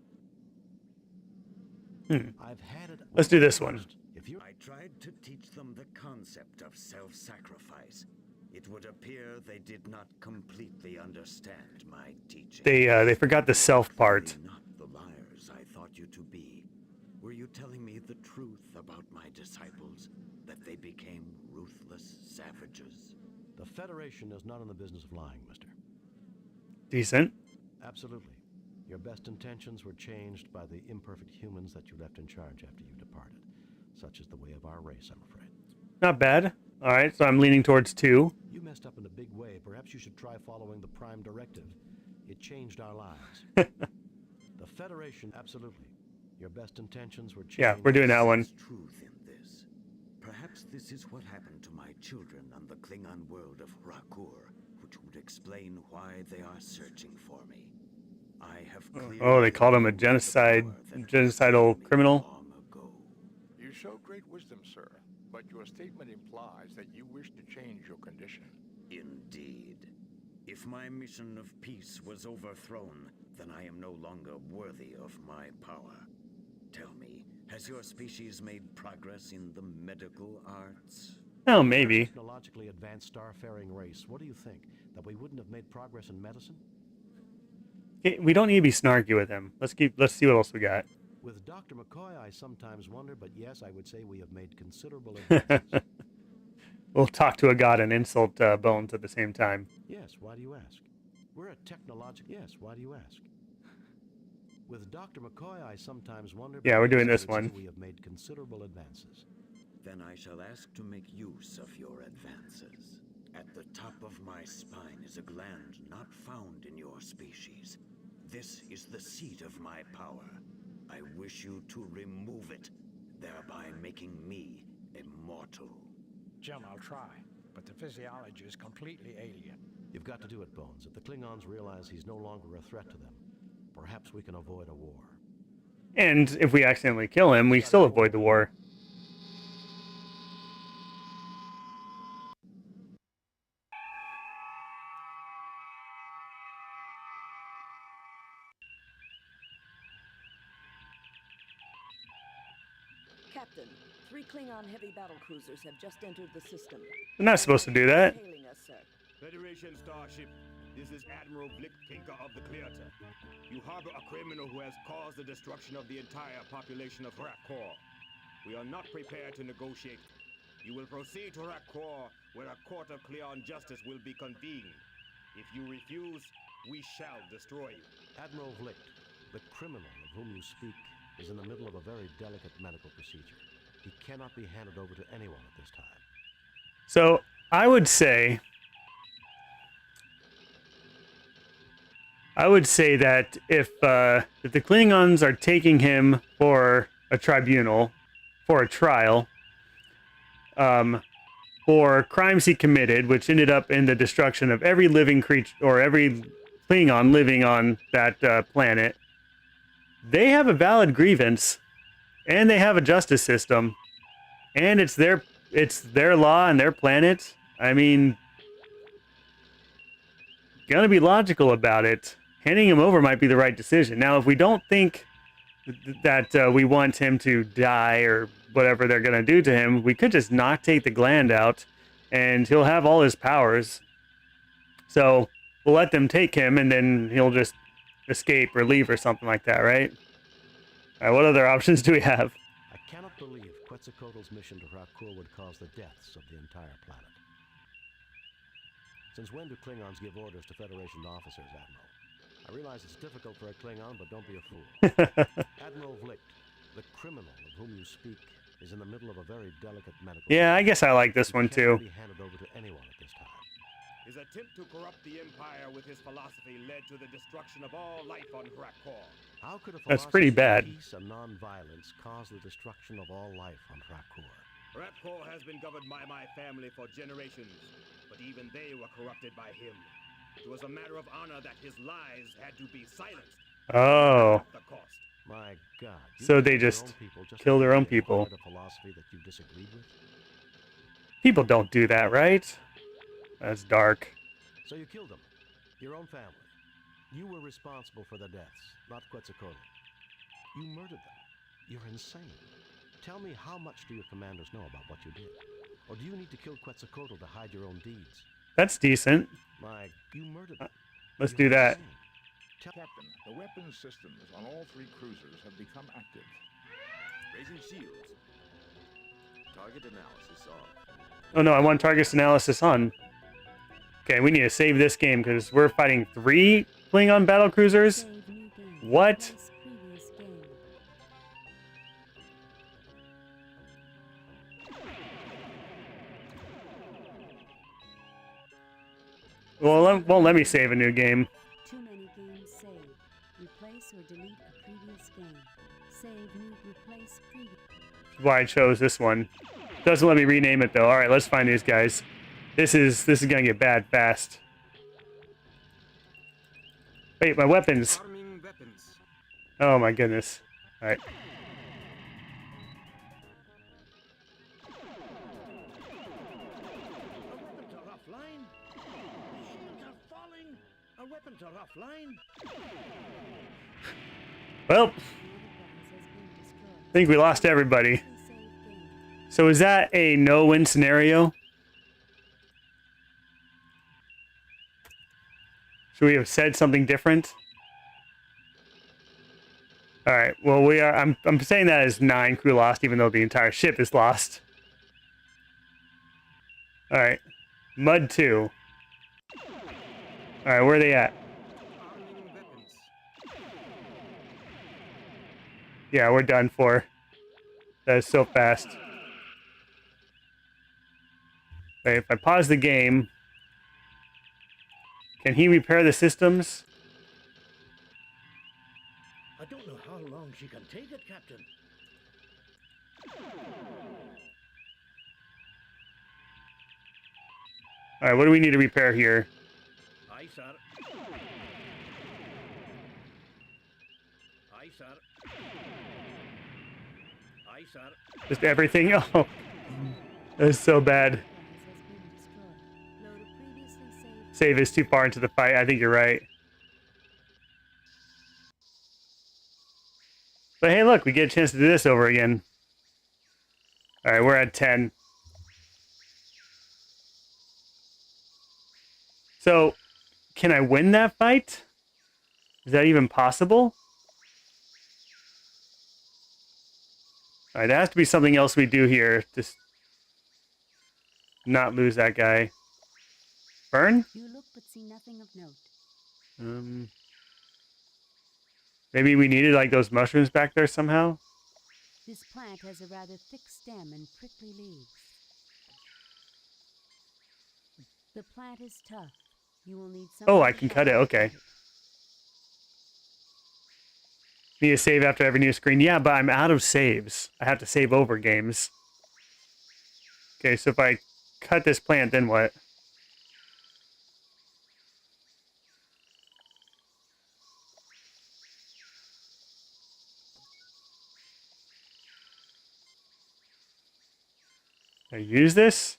I've had it. Let's do this one. I tried to teach them the concept of self-sacrifice. It would appear they did not completely understand my teaching. They forgot the self part. Not the liars I thought you to be. Were you telling me the truth about my disciples, that they became ruthless savages? The Federation is not in the business of lying, mister. Decent. Absolutely. Your best intentions were changed by the imperfect humans that you left in charge after you departed. Such is the way of our race, I'm afraid. Not bad. All right, so I'm leaning towards 2. You messed up in a big way. Perhaps you should try following the Prime Directive. It changed our lives. The Federation, absolutely. Your best intentions were changed. Yeah, we're doing that one. Truth in this. Perhaps this is what happened to my children on the Klingon world of Rakur, which would explain why they are searching for me. I have Oh, they called him a genocidal criminal. You show great wisdom, sir, but your statement implies that you wish to change your condition. Indeed. If my mission of peace was overthrown, then I am no longer worthy of my power. Tell me, has your species made progress in the medical arts? Oh, maybe. Technologically advanced starfaring race. What do you think? That we wouldn't have made progress in medicine? We don't need to be snarky with him. Let's see what else we got. With Dr. McCoy, I sometimes wonder, but yes, I would say we have made considerable advances. We'll talk to a god and insult Bones at the same time. Yes, why do you ask? We're a technological... Yes, why do you ask? With Dr. McCoy, I sometimes wonder... Yeah, we're doing this one. We have made considerable advances. Then I shall ask to make use of your advances. At the top of my spine is a gland not found in your species. This is the seat of my power. I wish you to remove it, thereby making me immortal. Jim, I'll try, but the physiology is completely alien. You've got to do it, Bones. If the Klingons realize he's no longer a threat to them, perhaps we can avoid a war. And if we accidentally kill him, we still avoid the war. Captain, 3 Klingon heavy battle cruisers have just entered the system. We're not supposed to do that. Hailing us, sir. Federation starship, this is Admiral Blick Tinker of the Clearta. You harbor a criminal who has caused the destruction of the entire population of Rakkor. We are not prepared to negotiate. You will proceed to Rakkor, where a court of Cleon justice will be convened. If you refuse, we shall destroy you. Admiral Vlick, the criminal of whom you speak is in the middle of a very delicate medical procedure. He cannot be handed over to anyone at this time. So I would say that if the Klingons are taking him for a tribunal, for a trial, for crimes he committed, which ended up in the destruction of every living creature or every Klingon living on that planet, they have a valid grievance, and they have a justice system, and it's their law and their planet. I mean, gonna be logical about it. Handing him over might be the right decision. Now, if we don't think that we want him to die or whatever they're gonna do to him, we could just not take the gland out, and he'll have all his powers. So we'll let them take him, and then he'll just escape or leave or something like that, right? All right, what other options do we have? I cannot Quetzalcoatl's mission to Rakkur would cause the deaths of the entire planet. Since when do Klingons give orders to Federation officers, Admiral? I realize it's difficult for a Klingon, but don't be a fool. Admiral Vlicht, the criminal of whom you speak, is in the middle of a very delicate medical... Yeah, I guess I like this one too. Can't be handed over to anyone at this time. His attempt to corrupt the Empire with his philosophy led to the destruction of all life on Rakkur. How could a That's pretty bad. Peace and non-violence cause the destruction of all life on Rakkur? Rakkur has been governed by my family for generations, but even they were corrupted by him. It was a matter of honor that his lies had to be silenced. Oh. At the cost. My God. So they just kill their own people. A philosophy that you disagreed with? People don't do that, right? That's dark. So you killed them. Your own family. You were responsible for their deaths, not Quetzalcoatl. You murdered them. You're insane. Tell me, how much do your commanders know about what you did? Or do you need to kill Quetzalcoatl to hide your own deeds? That's decent. You murdered them. Let's do that. Captain, the weapons systems on all 3 cruisers have become active. Raising shields. Target analysis off. Oh no, I want target analysis on. Okay, we need to save this game because we're fighting 3 Klingon battle cruisers. What? Well, it won't let me save a new game. Too many games saved. Replace or delete a previous game. Save new, replace previous. That's why I chose this one. Doesn't let me rename it though. All right, let's find these guys. This is gonna get bad fast. Wait, my weapons. Oh my goodness. All right. Our weapons are offline. Well, I think we lost everybody. So is that a no-win scenario? Should we have said something different? All right. Well, we are. I'm saying that as 9 crew lost, even though the entire ship is lost. All right. Mud 2. All right, where are they at? Yeah, we're done for. That is so fast. Wait, if I pause the game, can he repair the systems? I don't know how long she can take it, Captain. All right, what do we need to repair here? Aye, sir. Aye, sir. Aye, sir. Just everything? Oh, that's so bad. Save is too far into the fight. I think you're right. But hey, look, we get a chance to do this over again. All right, we're at 10. So, can I win that fight? Is that even possible? All right, there has to be something else we do here to not lose that guy. Burn? You look but see nothing of note. Maybe we needed like those mushrooms back there somehow. This plant has a rather thick stem and prickly leaves. The plant is tough. You will need some. Oh, I can cut it. Okay. Need to save after every new screen. Yeah, but I'm out of saves. I have to save over games. Okay, so if I cut this plant, then what? I use this?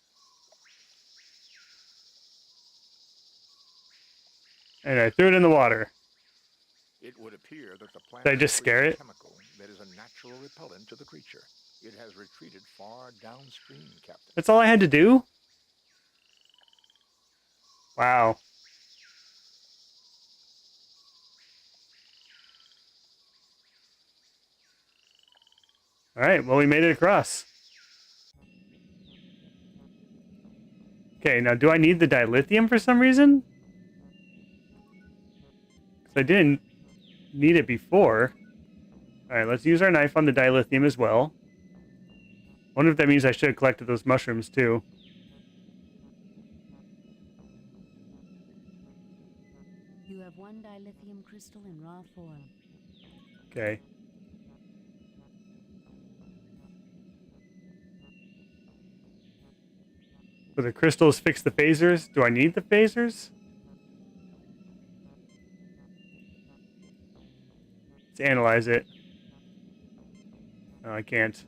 And I threw it in the water. It would appear that the plant Did I just scare it? chemical that is a natural repellent to the creature. It has retreated far downstream, Captain. That's all I had to do? Wow. All right, well, we made it across. Okay, now do I need the dilithium for some reason? Because I didn't need it before. Alright, let's use our knife on the dilithium as well. Wonder if that means I should have collected those mushrooms too. You have one dilithium crystal in raw form. Okay. So the crystals fix the phasers. Do I need the phasers? Let's analyze it. No, I can't.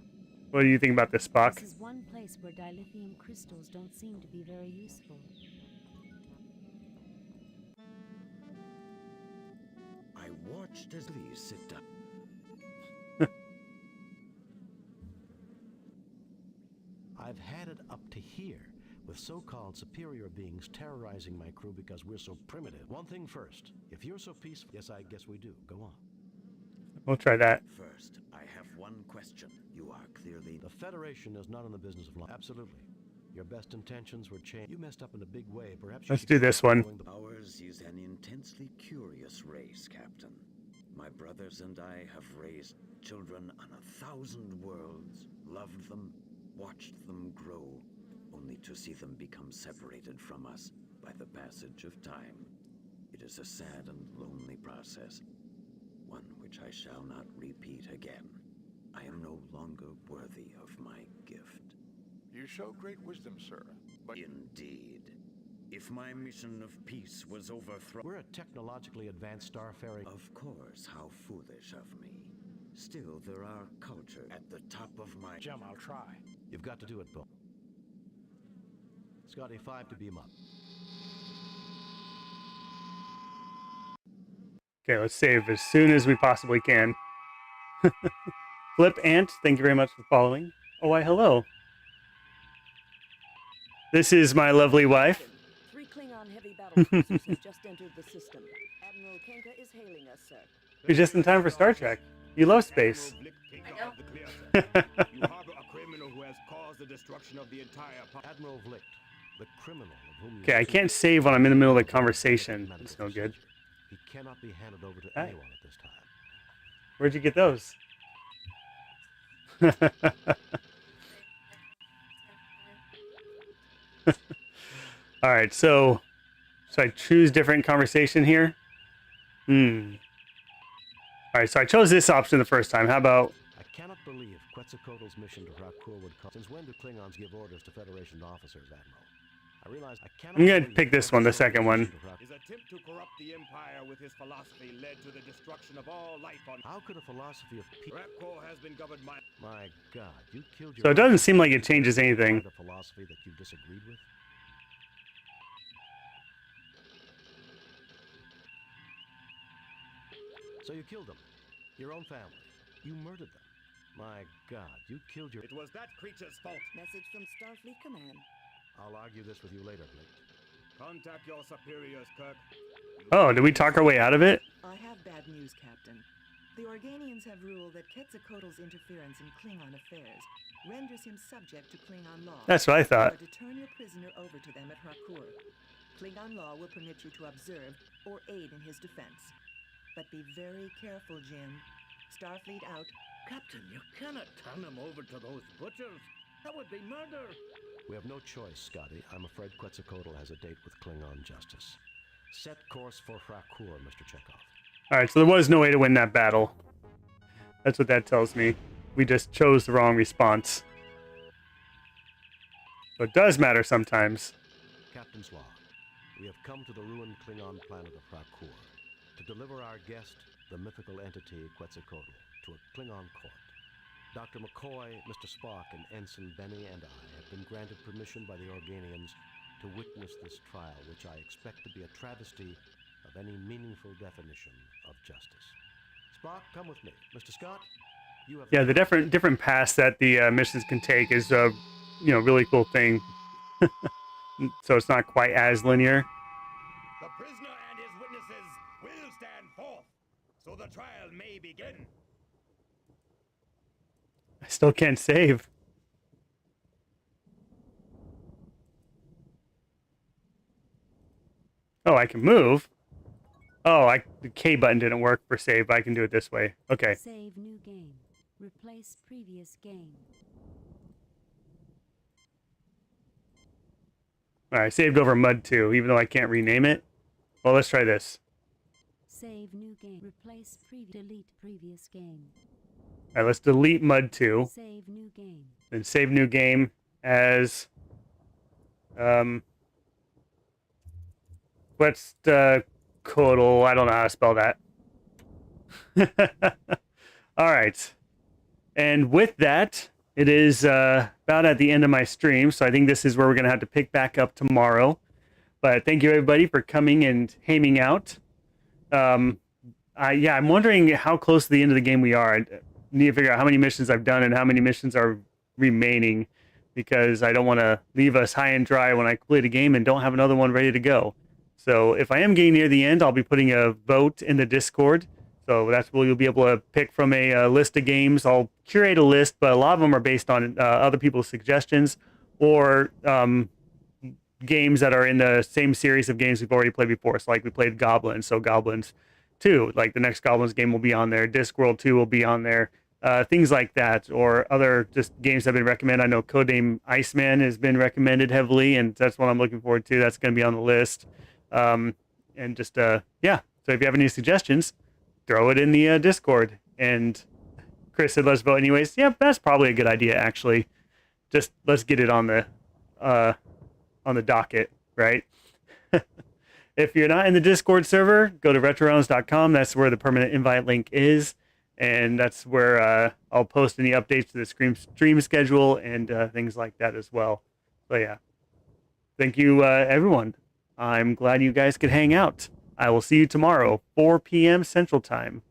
What do you think about this, Spock? This is one place where dilithium crystals don't seem to be very useful. I watched as Lee sit down. I've had it up to here, with so-called superior beings terrorizing my crew because we're so primitive. One thing first, if you're so peaceful... Yes, I guess we do. Go on. We'll try that. First, I have one question. You are clearly... The Federation is not in the business of... Absolutely. Your best intentions were changed. You messed up in a big way. Perhaps let's do this one. Ours is an intensely curious race, Captain. My brothers and I have raised children on 1,000 worlds, loved them, watched them grow, only to see them become separated from us by the passage of time. It is a sad and lonely process, one which I shall not repeat again. I am no longer worthy of my gift. You show great wisdom, sir, but... Indeed. If my mission of peace was overthrown... We're a technologically advanced starfaring... Of course, how foolish of me. Still, there are culture at the top of my... Jim, I'll try. You've got to do it, Bill. Scotty, 5 to beam up. Okay, let's save as soon as we possibly can. Flip Ant, thank you very much for following. Oh, why, hello. This is my lovely wife. 3 Klingon heavy battle cruisers have just entered the system. Admiral Kenka is hailing us, sir. You're just in time for Star Trek. You love space. You harbor a criminal who has caused the destruction of the entire... Admiral Vlick, the criminal of whom... Okay, I can't save when I'm in the middle of the conversation. It's no good. He cannot be handed over to anyone at this time. Where'd you get those? All right, so I choose different conversation here. All right, so I chose this option the first time. How about... I cannot believe Quetzalcoatl's mission to Rakur would come. Since when do Klingons give orders to Federation officers, Admiral? I realize I cannot... I'm gonna pick this one, the second one. His attempt to corrupt the Empire with his philosophy led to the destruction of all life on... How could a philosophy of peace... Rakur has been governed by... My God, you killed your... So it doesn't seem like it changes anything. ...the philosophy that you disagreed with? So you killed them. Your own family. You murdered them. My God, you killed your... It was that creature's fault. Message from Starfleet Command. I'll argue this with you later, Blake. Contact your superiors, Kirk. Oh, did we talk our way out of it? I have bad news, Captain. The Organians have ruled that Quetzalcoatl's interference in Klingon affairs renders him subject to Klingon law. That's what I thought. You are to turn your prisoner over to them at Rakur. Klingon law will permit you to observe or aid in his defense. But be very careful, Jim. Starfleet out. Captain, you cannot turn him over to those butchers. That would be murder. We have no choice, Scotty. I'm afraid Quetzalcoatl has a date with Klingon justice. Set course for Rakur, Mr. Chekhov. Alright, so there was no way to win that battle. That's what that tells me. We just chose the wrong response. So it does matter sometimes. Captain's log. We have come to the ruined Klingon planet of Rakur to deliver our guest, the mythical entity Quetzalcoatl, to a Klingon court. Dr. McCoy, Mr. Spock, and Ensign Benny and I have been granted permission by the Organians to witness this trial, which I expect to be a travesty of any meaningful definition of justice. Spock, come with me. Mr. Scott, you have... Yeah, the different paths that the missions can take is a really cool thing. So it's not quite as linear. The prisoner and his witnesses will stand forth, so the trial may begin. I still can't save. Oh, I can move. Oh, the K button didn't work for save, but I can do it this way. Okay. Save new game. Replace previous game. All right, saved over Mud 2, even though I can't rename it. Well, let's try this. Save new game. Replace delete previous game. All right, let's delete Mud 2. Save new game. Then save new game as Quetzalcoatl. I don't know how to spell that. All right. And with that, it is about at the end of my stream, so I think this is where we're going to have to pick back up tomorrow. But thank you, everybody, for coming and hanging out. I'm wondering how close to the end of the game we are. I need to figure out how many missions I've done and how many missions are remaining, because I don't want to leave us high and dry when I complete a game and don't have another one ready to go. So if I am getting near the end, I'll be putting a vote in the Discord. So that's where you'll be able to pick from a list of games. I'll curate a list, but a lot of them are based on other people's suggestions or games that are in the same series of games we've already played before. So like we played Goblins, so Goblins 2, like the next Goblins game will be on there. Discworld 2 will be on there. Things like that, or other just games that have been recommended. I know Codename Iceman has been recommended heavily, and that's what I'm looking forward to. That's going to be on the list. And just, yeah. So if you have any suggestions, throw it in the Discord. And Chris said, let's vote anyways. Yeah, that's probably a good idea, actually. Just let's get it on the docket, right? If you're not in the Discord server, go to retrorealms.com. That's where the permanent invite link is. And that's where I'll post any updates to the stream schedule and things like that as well. So yeah, thank you, everyone. I'm glad you guys could hang out. I will see you tomorrow, 4 p.m. Central Time.